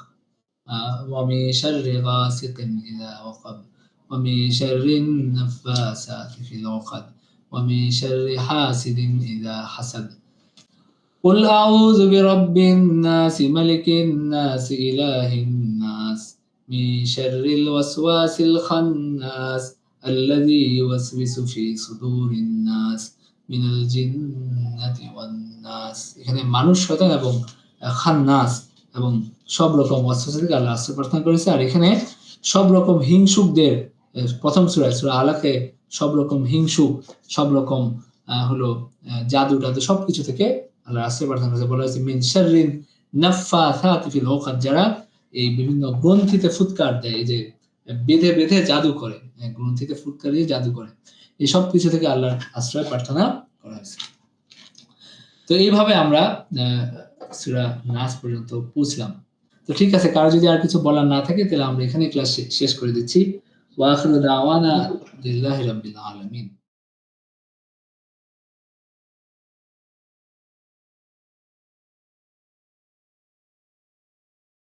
ওয়া মিন শাররি গাসিকিন ইযা ওয়াকাব ওয়া মিন শাররিন নাফাসাতি ফিল উকাদ ওয়া মিন শাররি হাসিদিন ইযা হাসাদ। قل أعوذ برب الناس ملك الناس إله الناس من شر الوسواس الخناس الذي يوسوس في صدور الناس من الجنة والناس। এখানে মানুষ, শয়তান এবং খান্নাস এবং সব রকম ওয়াসওয়াসা থেকে আল্লাহ আশ্রয় প্রার্থনা করেছে। আর এখানে সব রকম হিংসুকদের প্রথম সূরা আলাকে সব রকম হিংসুক, সব রকম হলো জাদু টাদু সবকিছু থেকে আল্লাহ আশ্রয় প্রার্থনা করেছে। বলা হয়েছে মিন শাররিন নাফাসাতি ফিল উকাদ, যারা এই বিভিন্ন গ্রন্থিতে ফুৎকার দেয়, এই যে বেঁধে বেঁধে জাদু করে, গ্রন্থিতে ফুৎকার দিয়ে জাদু করে, এই সব কিছু থেকে আল্লাহর আশ্রয় প্রার্থনা করা হয়েছে। তো এইভাবে আমরা সূরা নাস পর্যন্ত পৌঁছলাম। তো ঠিক আছে, কারো যদি আর কিছু বলার না থাকে তাহলে আমরা এখানে ক্লাস শেষ করে দিচ্ছি। ওয়া আখিরু দাওয়ানা আলহামদুলিল্লাহি রাব্বিল আলামিন।